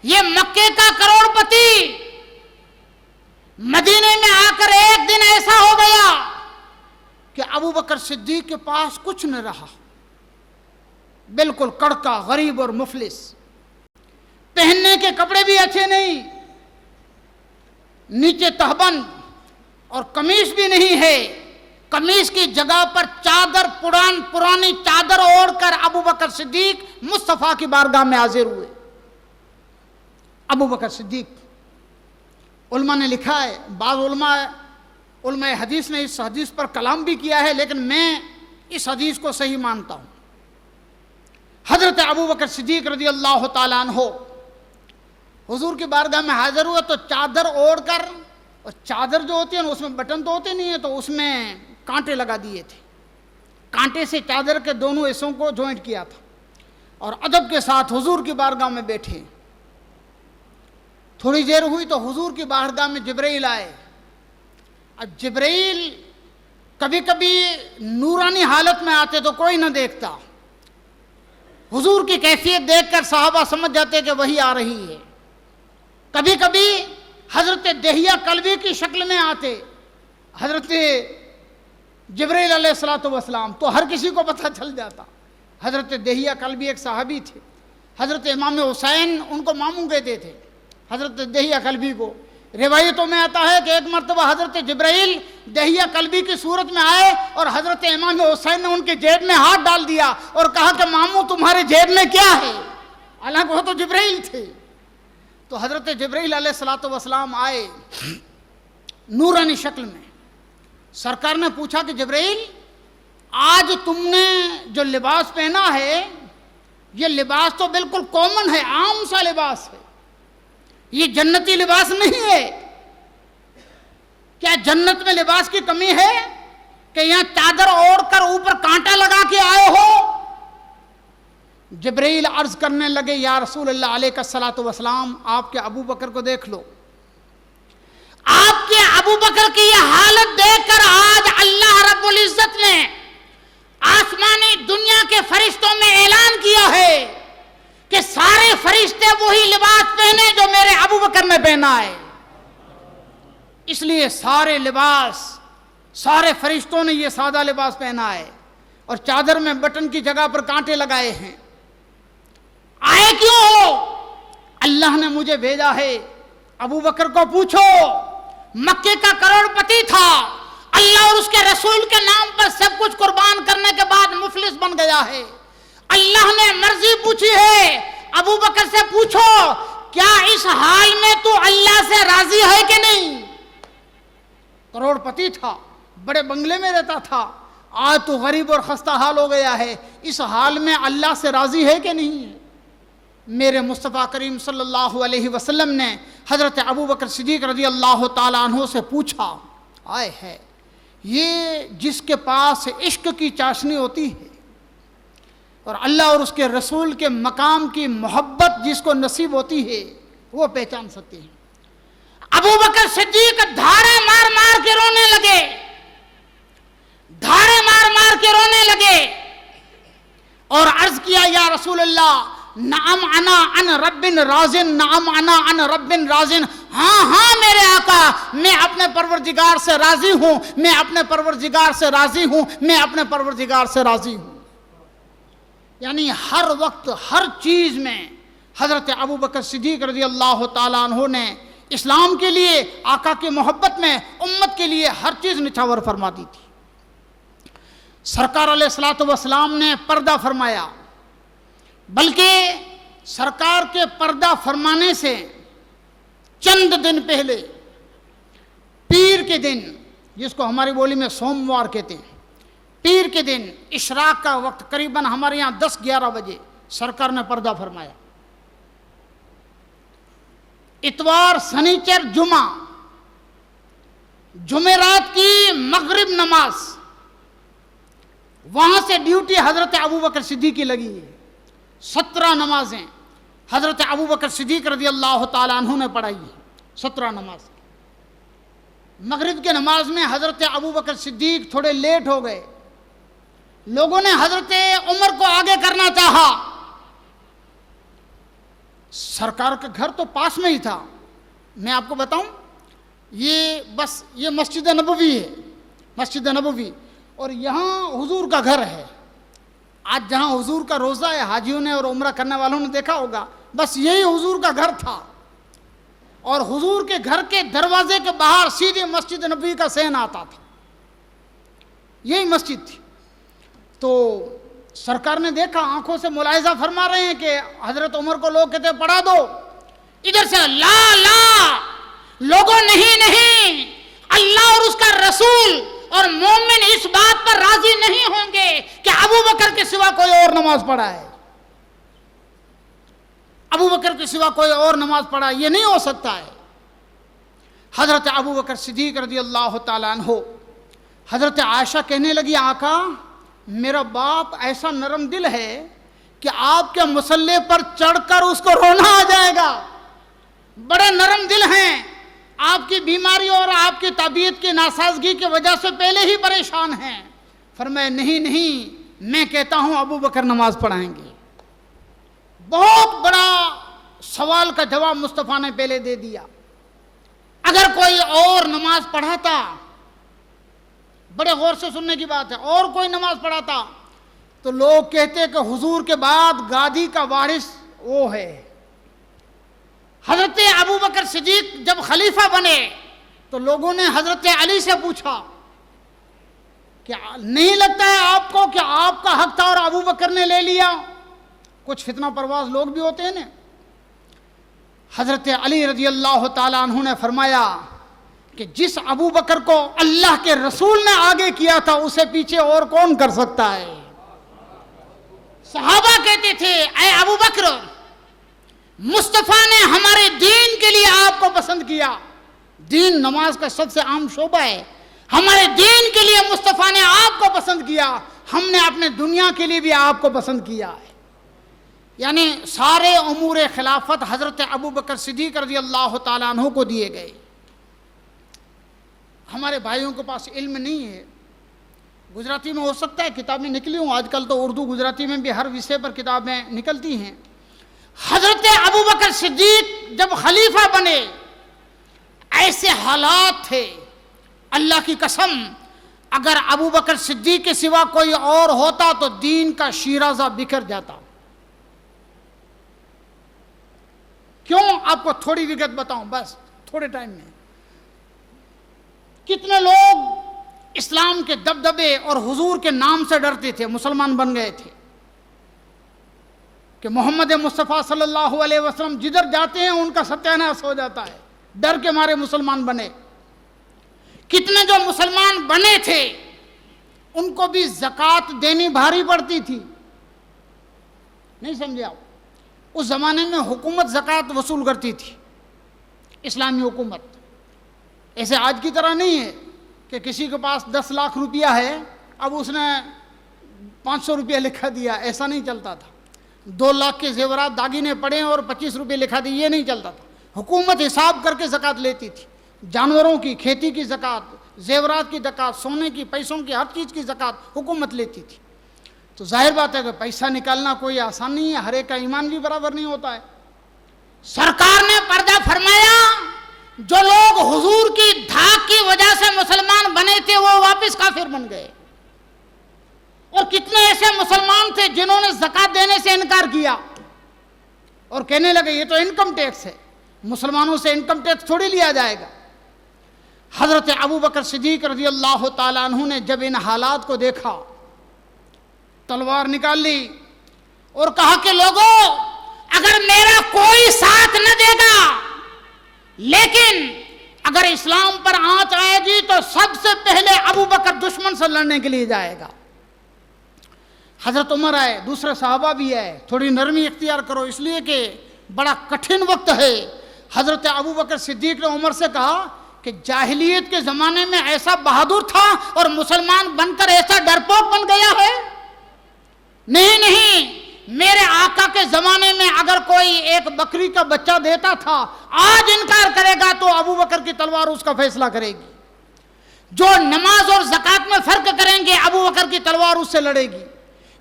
Speaker 2: یہ مکے کا کروڑ پتی مدینے میں آ کر ایک دن ایسا ہو گیا کہ ابو بکر صدیق کے پاس کچھ نہ رہا، بالکل کڑکا، غریب اور مفلس، پہننے کے کپڑے بھی اچھے نہیں، نیچے تہبند اور قمیص بھی نہیں ہے. قمیص کی جگہ پر چادر، پرانی چادر اوڑھ کر ابو بکر صدیق مصطفیٰ کی بارگاہ میں حاضر ہوئے. ابو بکر صدیق، علماء نے لکھا ہے، بعض علماء حدیث نے اس حدیث پر کلام بھی کیا ہے، لیکن میں اس حدیث کو صحیح مانتا ہوں. حضرت ابو بکر صدیق رضی اللہ تعالیٰ عنہ حضور کی بارگاہ میں حاضر ہوئے تو چادر اوڑھ کر، اور چادر جو ہوتی ہے نا اس میں بٹن تو ہوتے نہیں ہیں، تو اس میں کانٹے لگا دیے تھے. کانٹے سے چادر کے دونوں حصوں کو جوائنٹ کیا تھا، اور ادب کے ساتھ حضور کی بارگاہ میں بیٹھے. تھوڑی دیر ہوئی تو حضور کی بارگاہ میں جبرائیل آئے. اب جبرائیل کبھی کبھی نورانی حالت میں آتے تو کوئی نہ دیکھتا، حضور کی کیفیت دیکھ کر صحابہ سمجھ جاتے کہ وہی آ رہی ہے. کبھی کبھی حضرت دہیہ کلبی کی شکل میں آتے حضرت جبرائیل علیہ السلام، تو ہر کسی کو پتہ چل جاتا. حضرت دہیہ کلبی ایک صحابی تھے، حضرت امام حسین ان کو ماموں کہتے تھے، حضرت دہیہ کلبی کو. روایتوں میں آتا ہے کہ ایک مرتبہ حضرت جبرائیل دہیہ کلبی کی صورت میں آئے اور حضرت امام حسین نے ان کے جیب میں ہاتھ ڈال دیا اور کہا کہ ماموں تمہارے جیب میں کیا ہے؟ حالانکہ وہ تو جبرائیل تھے. تو حضرت جبرائیل علیہ السلام آئے نورانی شکل میں. سرکار نے پوچھا کہ جبرائیل آج تم نے جو لباس پہنا ہے یہ لباس تو بالکل کامن ہے، عام سا لباس ہے، یہ جنتی لباس نہیں ہے. کیا جنت میں لباس کی کمی ہے کہ یہاں چادر اوڑھ کر اوپر کانٹا لگا کے آئے ہو؟ جبرائیل عرض کرنے لگے یا رسول اللہ علیہ الصلوۃ والسلام، آپ کے ابو بکر کو دیکھ لو. آپ کے ابو بکر کی یہ حالت دیکھ کر آج اللہ رب العزت نے آسمانی دنیا کے فرشتوں میں اعلان کیا ہے کہ سارے فرشتے وہی لباس پہنے جو میرے ابو بکر نے پہنا ہے. اس لیے سارے لباس، سارے فرشتوں نے یہ سادہ لباس پہنا ہے اور چادر میں بٹن کی جگہ پر کانٹے لگائے ہیں۔ آئے کیوں ہو؟ اللہ نے مجھے بھیجا ہے۔ ابو بکر کو پوچھو، مکے کا کروڑ پتی تھا، اللہ اور اس کے رسول کے نام پر سب کچھ قربان کرنے کے بعد مفلس بن گیا ہے۔ اللہ نے مرضی پوچھی ہے، ابو بکر سے پوچھو کیا اس حال میں تو اللہ سے راضی ہے کہ نہیں؟ کروڑ پتی تھا، بڑے بنگلے میں رہتا تھا، آج تو غریب اور خستہ حال ہو گیا ہے، اس حال میں اللہ سے راضی ہے کہ نہیں ہے؟ میرے مصطفیٰ کریم صلی اللہ علیہ وسلم نے حضرت ابو بکر صدیق رضی اللہ تعالیٰ عنہ سے پوچھا، آئے ہے یہ جس کے پاس عشق کی چاشنی ہوتی ہے اور اللہ اور اس کے رسول کے مقام کی محبت جس کو نصیب ہوتی ہے وہ پہچان سکتے ہیں۔ ابو بکر صدیق دھارے مار مار کے رونے لگے، دھارے مار مار کے رونے لگے اور عرض کیا، یا رسول اللہ نعم انا ان رب راضٍ، نعم انا ان رب راضٍ، ہاں ہاں میرے آقا، میں اپنے پروردگار سے راضی ہوں، میں اپنے پروردگار سے راضی ہوں، میں اپنے پروردگار سے راضی ہوں۔ یعنی ہر وقت ہر چیز میں حضرت ابو بکر صدیق رضی اللہ تعالیٰ عنہ نے اسلام کے لیے، آقا کی محبت میں امت کے لیے ہر چیز نچھاور فرما دی تھی۔ سرکار علیہ الصلوۃ والسلام نے پردہ فرمایا، بلکہ سرکار کے پردہ فرمانے سے چند دن پہلے پیر کے دن، جس کو ہماری بولی میں سوموار کہتے ہیں، پیر کے دن اشراق کا وقت قریباً ہمارے یہاں 10-11 بجے سرکار نے پردہ فرمایا۔ اتوار، سنیچر، جمعہ، جمعرات کی مغرب نماز، وہاں سے ڈیوٹی حضرت ابو بکر صدیق کی لگی ہے۔ 17 نمازیں حضرت ابو بکر صدیق رضی اللہ تعالیٰ عنہ نے پڑھائی ہیں، 17 نماز۔ مغرب کے نماز میں حضرت ابو بکر صدیق تھوڑے لیٹ ہو گئے، لوگوں نے حضرت عمر کو آگے کرنا چاہا۔ سرکار کا گھر تو پاس میں ہی تھا، میں آپ کو بتاؤں، یہ مسجد نبوی ہے، مسجد نبوی، اور یہاں حضور کا گھر ہے۔ آج جہاں حضور کا روزہ ہے، حاجیوں نے اور عمرہ کرنے والوں نے دیکھا ہوگا، بس یہی حضور کا گھر تھا، اور حضور کے گھر کے دروازے کے باہر سیدھی مسجد نبوی کا صحن آتا تھا، یہی مسجد تھی۔ تو سرکار نے دیکھا، آنکھوں سے ملاحظہ فرما رہے ہیں کہ حضرت عمر کو لوگ کہتے پڑھا دو، ادھر سے لا لا، لوگوں نہیں، اللہ اور اس کا رسول اور مومن اس بات پر راضی نہیں ہوں گے کہ ابو بکر کے سوا کوئی اور نماز پڑھا ہے، ابو بکر کے سوا کوئی اور نماز پڑھا، یہ نہیں ہو سکتا ہے۔ حضرت ابو بکر صدیق رضی اللہ تعالیٰ عنہ، حضرت عائشہ کہنے لگی، آقا میرا باپ ایسا نرم دل ہے کہ آپ کے مصلے پر چڑھ کر اس کو رونا آ جائے گا، بڑے نرم دل ہیں، آپ کی بیماری اور آپ کی طبیعت کی ناسازگی کی وجہ سے پہلے ہی پریشان ہیں۔ فرمایا نہیں، میں کہتا ہوں ابو بکر نماز پڑھائیں گے۔ بہت بڑا سوال کا جواب مصطفیٰ نے پہلے دے دیا۔ اگر کوئی اور نماز پڑھاتا، بڑے غور سے سننے کی بات ہے، اور کوئی نماز پڑھاتا تو لوگ کہتے کہ حضور کے بعد گادی کا وارث وہ ہے۔ حضرت ابو بکر صدیق جب خلیفہ بنے تو لوگوں نے حضرت علی سے پوچھا کہ نہیں لگتا ہے آپ کو کہ آپ کا حق تھا اور ابو بکر نے لے لیا؟ کچھ فتنہ پرواز لوگ بھی ہوتے ہیں نا۔ حضرت علی رضی اللہ تعالیٰ عنہ نے فرمایا کہ جس ابو بکر کو اللہ کے رسول نے آگے کیا تھا اسے پیچھے اور کون کر سکتا ہے؟ صحابہ کہتے تھے، اے ابو بکر، مصطفیٰ نے ہمارے دین کے لیے آپ کو پسند کیا، دین نماز کا سب سے عام شعبہ ہے، ہمارے دین کے لیے مصطفیٰ نے آپ کو پسند کیا، ہم نے اپنے دنیا کے لیے بھی آپ کو پسند کیا ہے۔ یعنی سارے امور خلافت حضرت ابو بکر صدیق رضی اللہ تعالیٰ عنہ کو دیے گئے۔ ہمارے بھائیوں کے پاس علم نہیں ہے، گجراتی میں ہو سکتا ہے کتابیں نکلی ہوں، آج کل تو اردو گجراتی میں بھی ہر وشے پر کتابیں نکلتی ہیں۔ حضرت ابو بکر صدیق جب خلیفہ بنے، ایسے حالات تھے، اللہ کی قسم اگر ابو بکر صدیق کے سوا کوئی اور ہوتا تو دین کا شیرازہ بکھر جاتا۔ کیوں؟ آپ کو تھوڑی وگت بتاؤں بس تھوڑے ٹائم میں۔ کتنے لوگ اسلام کے دبدبے اور حضور کے نام سے ڈرتے تھے، مسلمان بن گئے تھے کہ محمد مصطفیٰ صلی اللہ علیہ وسلم جدھر جاتے ہیں ان کا ستیہ ناش ہو جاتا ہے، ڈر کے مارے مسلمان بنے۔ کتنے جو مسلمان بنے تھے ان کو بھی زکوٰۃ دینی بھاری پڑتی تھی، نہیں سمجھے آپ؟ اس زمانے میں حکومت زکوٰۃ وصول کرتی تھی، اسلامی حکومت، ایسے آج کی طرح نہیں ہے کہ کسی کے پاس 10 لاکھ روپیہ ہے اب اس نے 500 روپیہ لکھا دیا، ایسا نہیں چلتا تھا۔ 2 لاکھ کے زیورات داگینے پڑے اور 25 روپے لکھا دی، یہ نہیں چلتا تھا۔ حکومت حساب کر کے زکوٰۃ لیتی تھی، جانوروں کی، کھیتی کی زکوٰۃ، زیورات کی زکوٰۃ، سونے کی، پیسوں کی، ہر چیز کی زکوٰۃ حکومت لیتی تھی۔ تو ظاہر بات ہے کہ پیسہ نکالنا کوئی آسان نہیں ہے، ہر ایک کا ایمان بھی برابر نہیں ہوتا ہے۔ سرکار نے پردہ فرمایا، جو لوگ حضور کی دھاک کی وجہ سے مسلمان بنے تھے وہ واپس کافر بن گئے، اور کتنے ایسے مسلمان تھے جنہوں نے زکوٰۃ دینے سے انکار کیا اور کہنے لگے یہ تو انکم ٹیکس ہے، مسلمانوں سے انکم ٹیکس تھوڑی لیا جائے گا۔ حضرت ابو بکر صدیق رضی اللہ تعالیٰ عنہ نے جب ان حالات کو دیکھا، تلوار نکال لی اور کہا کہ لوگوں اگر میرا کوئی ساتھ نہ دے گا، لیکن اگر اسلام پر آنچ آئے گی تو سب سے پہلے ابو بکر دشمن سے لڑنے کے لیے جائے گا۔ حضرت عمر آئے، دوسرے صحابہ بھی آئے، تھوڑی نرمی اختیار کرو اس لیے کہ بڑا کٹھن وقت ہے۔ حضرت ابو بکر صدیق نے عمر سے کہا کہ جاہلیت کے زمانے میں ایسا بہادر تھا اور مسلمان بن کر ایسا ڈرپوک بن گیا ہے؟ نہیں، میرے آقا کے زمانے میں اگر کوئی ایک بکری کا بچہ دیتا تھا، آج انکار کرے گا تو ابو بکر کی تلوار اس کا فیصلہ کرے گی۔ جو نماز اور زکوٰۃ میں فرق کریں گے ابو بکر کی تلوار اس سے لڑے گی۔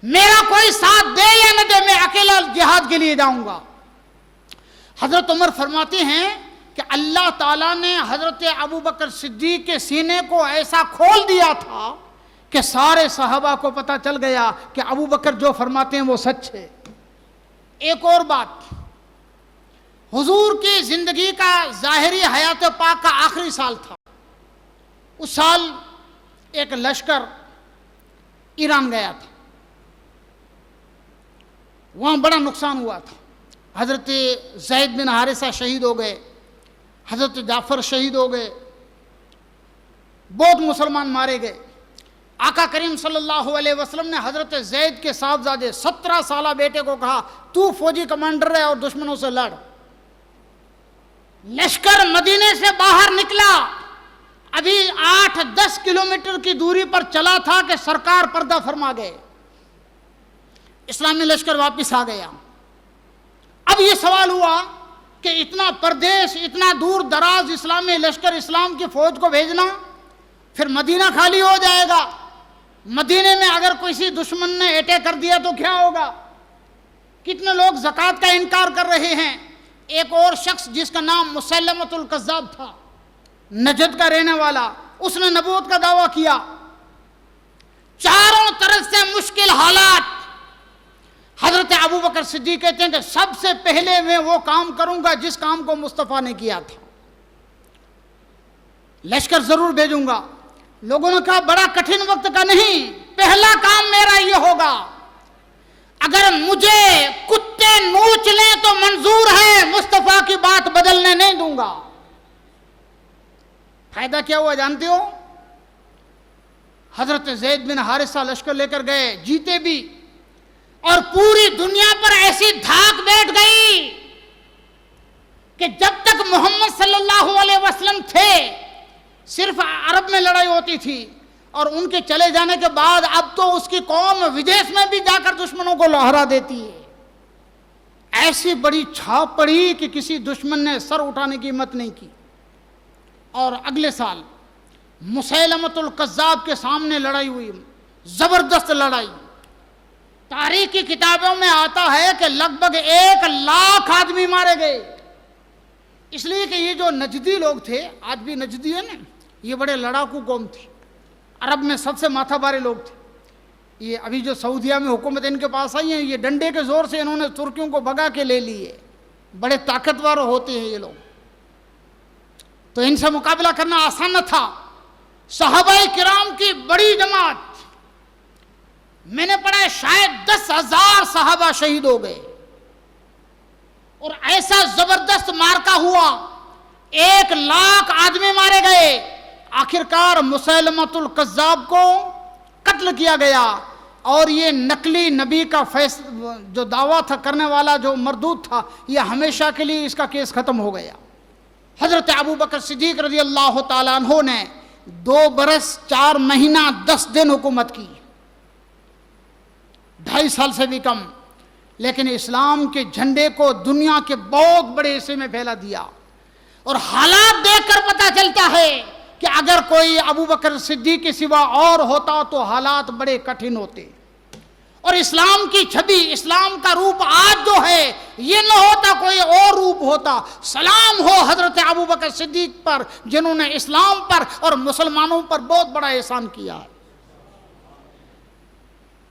Speaker 2: میرا کوئی ساتھ دے یا نہ دے، میں اکیلا جہاد کے لیے جاؤں گا۔ حضرت عمر فرماتے ہیں کہ اللہ تعالیٰ نے حضرت ابو بکر صدیق کے سینے کو ایسا کھول دیا تھا کہ سارے صحابہ کو پتہ چل گیا کہ ابو بکر جو فرماتے ہیں وہ سچ ہے۔ ایک اور بات، حضور کی زندگی کا ظاہری حیات پاک کا آخری سال تھا۔ اس سال ایک لشکر ایران گیا تھا، وہاں بڑا نقصان ہوا تھا۔ حضرت زید بن حارثہ شہید ہو گئے، حضرت جعفر شہید ہو گئے، بہت مسلمان مارے گئے۔ آقا کریم صلی اللہ علیہ وسلم نے حضرت زید کے صاحبزادے 17 سالہ بیٹے کو کہا تو فوجی کمانڈر ہے اور دشمنوں سے لڑ۔ لشکر مدینے سے باہر نکلا، ابھی 8-10 کلومیٹر کی دوری پر چلا تھا کہ سرکار پردہ فرما گئے، اسلامی لشکر واپس آ گیا۔ اب یہ سوال ہوا کہ اتنا پردیش، اتنا دور دراز اسلامی لشکر، اسلام کی فوج کو بھیجنا، پھر مدینہ خالی ہو جائے گا، مدینے میں اگر کسی دشمن نے اٹیک کر دیا تو کیا ہوگا؟ کتنے لوگ زکوٰۃ کا انکار کر رہے ہیں۔ ایک اور شخص جس کا نام مسیلمۃ الکذاب تھا، نجد کا رہنے والا، اس نے نبوت کا دعویٰ کیا۔ چاروں طرف سے مشکل حالات۔ حضرت ابو بکر صدیق کہتے ہیں کہ سب سے پہلے میں وہ کام کروں گا جس کام کو مصطفیٰ نے کیا تھا، لشکر ضرور بھیجوں گا۔ لوگوں نے کہا بڑا کٹھن وقت کا نہیں، پہلا کام میرا یہ ہوگا، اگر مجھے کتے نوچ لیں تو منظور ہے، مصطفیٰ کی بات بدلنے نہیں دوں گا۔ فائدہ کیا ہوا جانتے ہو؟ حضرت زید بن حارثہ لشکر لے کر گئے، جیتے بھی، اور پوری دنیا پر ایسی دھاک بیٹھ گئی کہ جب تک محمد صلی اللہ علیہ وسلم تھے صرف عرب میں لڑائی ہوتی تھی، اور ان کے چلے جانے کے بعد اب تو اس کی قوم ودیش میں بھی جا کر دشمنوں کو لہرا دیتی ہے۔ ایسی بڑی چھاپ پڑی کہ کسی دشمن نے سر اٹھانے کی ہمت نہیں کی۔ اور اگلے سال مسیلمۃ الکذاب کے سامنے لڑائی ہوئی، زبردست لڑائی۔ تاریخ کی کتابوں میں آتا ہے کہ لگ بھگ 1 لاکھ آدمی مارے گئے، اس لیے کہ یہ جو نجدی لوگ تھے، آج بھی نجدی ہے نا، یہ بڑے لڑاکو قوم تھی، عرب میں سب سے ماتھا بھارے لوگ تھے. یہ ابھی جو سعودیہ میں حکومت ان کے پاس آئی ہے، یہ ڈنڈے کے زور سے انہوں نے ترکیوں کو بھگا کے لے لی ہے. بڑے طاقتور ہوتے ہیں یہ لوگ، تو ان سے مقابلہ کرنا آسان نہ تھا. صحابہ کرام کی بڑی جماعت، میں نے پڑھا ہے شاید 10,000 صحابہ شہید ہو گئے، اور ایسا زبردست مارکا ہوا، 1,00,000 آدمی مارے گئے. آخرکار مسیلمۃ الکذاب کو قتل کیا گیا، اور یہ نقلی نبی کا جو دعویٰ تھا کرنے والا جو مردود تھا، یہ ہمیشہ کے لیے اس کا کیس ختم ہو گیا. حضرت ابو بکر صدیق رضی اللہ تعالیٰ عنہ نے 2 برس 4 مہینہ 10 دن حکومت کی، 2.5 سال سے بھی کم، لیکن اسلام کے جھنڈے کو دنیا کے بہت بڑے حصے میں پھیلا دیا. اور حالات دیکھ کر پتہ چلتا ہے کہ اگر کوئی ابو بکر صدیق کے سوا اور ہوتا تو حالات بڑے کٹھن ہوتے، اور اسلام کی چھبی، اسلام کا روپ آج جو ہے، یہ نہ ہوتا کوئی اور روپ ہوتا. سلام ہو حضرت ابو بکر صدیق پر، جنہوں نے اسلام پر اور مسلمانوں پر بہت بڑا احسان کیا.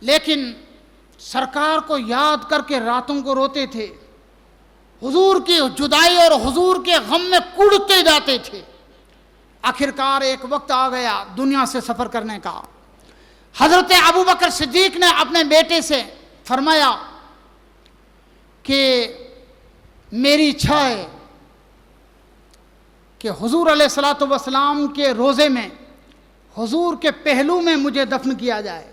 Speaker 2: لیکن سرکار کو یاد کر کے راتوں کو روتے تھے، حضور کی جدائی اور حضور کے غم میں کڑتے جاتے تھے. آخرکار ایک وقت آ گیا دنیا سے سفر کرنے کا. حضرت ابو بکر صدیق نے اپنے بیٹے سے فرمایا کہ میری اچھا ہے کہ حضور علیہ الصلوۃ والسلام کے روضے میں، حضور کے پہلو میں مجھے دفن کیا جائے.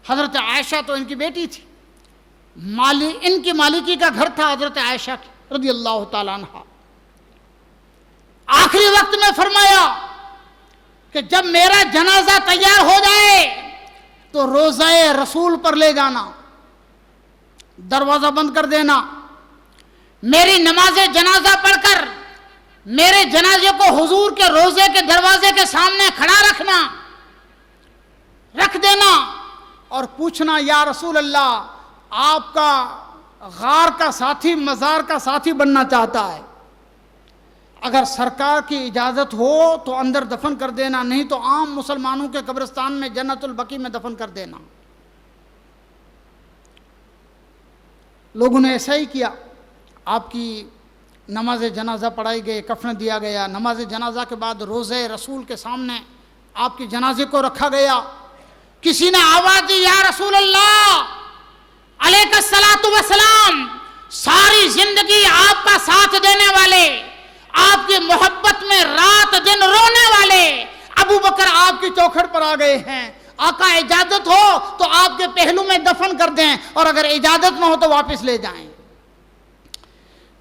Speaker 2: حضرت عائشہ تو ان کی بیٹی تھی، ان کی مالکی کا گھر تھا حضرت عائشہ رضی اللہ تعالیٰ عنہ. آخری وقت میں فرمایا کہ جب میرا جنازہ تیار ہو جائے تو روضہ رسول پر لے جانا، دروازہ بند کر دینا، میری نماز جنازہ پڑھ کر میرے جنازے کو حضور کے روضے کے دروازے کے سامنے کھڑا رکھ دینا، اور پوچھنا یا رسول اللہ، آپ کا غار کا ساتھی، مزار کا ساتھی بننا چاہتا ہے، اگر سرکار کی اجازت ہو تو اندر دفن کر دینا، نہیں تو عام مسلمانوں کے قبرستان میں جنت البقیع میں دفن کر دینا. لوگوں نے ایسا ہی کیا. آپ کی نماز جنازہ پڑھائی گئی، کفن دیا گیا. نماز جنازہ کے بعد روضہ رسول کے سامنے آپ کے جنازے کو رکھا گیا. کسی نے آواز دی، یا رسول اللہ علیہ الصلوۃ والسلام، ساری زندگی آپ کا ساتھ دینے والے، آپ کی محبت میں رات دن رونے والے ابو بکر آپ کی چوکھٹ پر آ گئے ہیں. آقا اجازت ہو تو آپ کے پہلو میں دفن کر دیں، اور اگر اجازت نہ ہو تو واپس لے جائیں.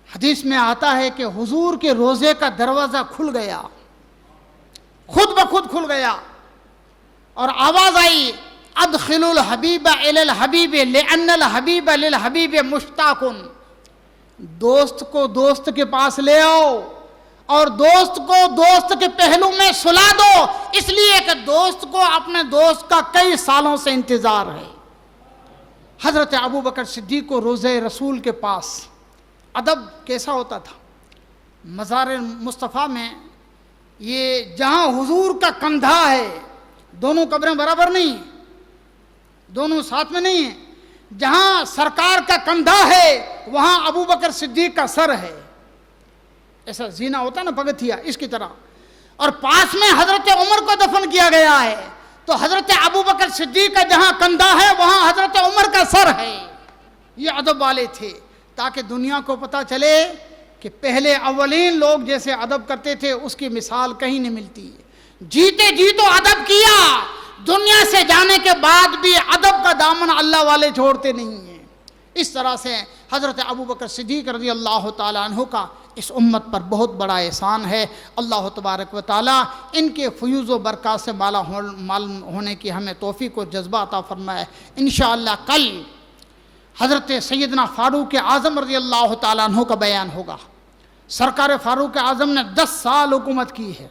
Speaker 2: حدیث میں آتا ہے کہ حضور کے روضے کا دروازہ کھل گیا، خود بخود کھل گیا، اور آواز آئی، ادخلوا الحبیب الی الحبیب لان الحبیب للحبیب مشتاق. دوست کو دوست کے پاس لے آؤ، اور دوست کو دوست کے پہلو میں سلا دو، اس لیے کہ دوست کو اپنے دوست کا کئی سالوں سے انتظار ہے. حضرت ابو بکر صدیق کو روضہ رسول کے پاس ادب کیسا ہوتا تھا. مزار مصطفیٰ میں یہ جہاں حضور کا کندھا ہے، دونوں قبریں برابر نہیں ہیں، دونوں ساتھ میں نہیں ہیں، جہاں سرکار کا کندھا ہے وہاں ابو بکر صدیق کا سر ہے. ایسا زینہ ہوتا نا پگتھیا، اس کی طرح. اور پاس میں حضرت عمر کو دفن کیا گیا ہے، تو حضرت ابو بکر صدیق کا جہاں کندھا ہے وہاں حضرت عمر کا سر ہے. یہ ادب والے تھے، تاکہ دنیا کو پتہ چلے کہ پہلے اولین لوگ جیسے ادب کرتے تھے اس کی مثال کہیں نہیں ملتی. جیتے جی تو ادب کیا، دنیا سے جانے کے بعد بھی ادب کا دامن اللہ والے چھوڑتے نہیں ہیں. اس طرح سے حضرت ابو بکر صدیق رضی اللہ تعالیٰ عنہ کا اس امت پر بہت بڑا احسان ہے. اللہ تبارک و تعالیٰ ان کے فیوز و برکات سے مالا ہونے کی ہمیں توفیق و جذبہ عطا فرمائے. انشاءاللہ کل حضرت سیدنا فاروق اعظم رضی اللہ تعالیٰ عنہ کا بیان ہوگا. سرکار فاروق اعظم نے 10 سال حکومت کی ہے،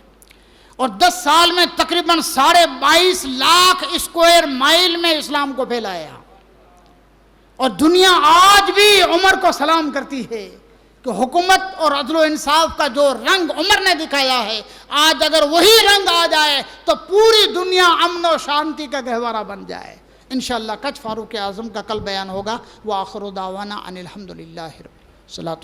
Speaker 2: اور 10 سال میں تقریباً 22.5 لاکھ اسکوائر مائل میں اسلام کو پھیلایا. اور دنیا آج بھی عمر کو سلام کرتی ہے کہ حکومت اور عدل و انصاف کا جو رنگ عمر نے دکھایا ہے، آج اگر وہی رنگ آ جائے تو پوری دنیا امن و شانتی کا گہوارہ بن جائے۔ انشاءاللہ کچھ فاروق اعظم کا کل بیان ہوگا۔ وآخر دعوانا ان الحمدللہ رب العالمین۔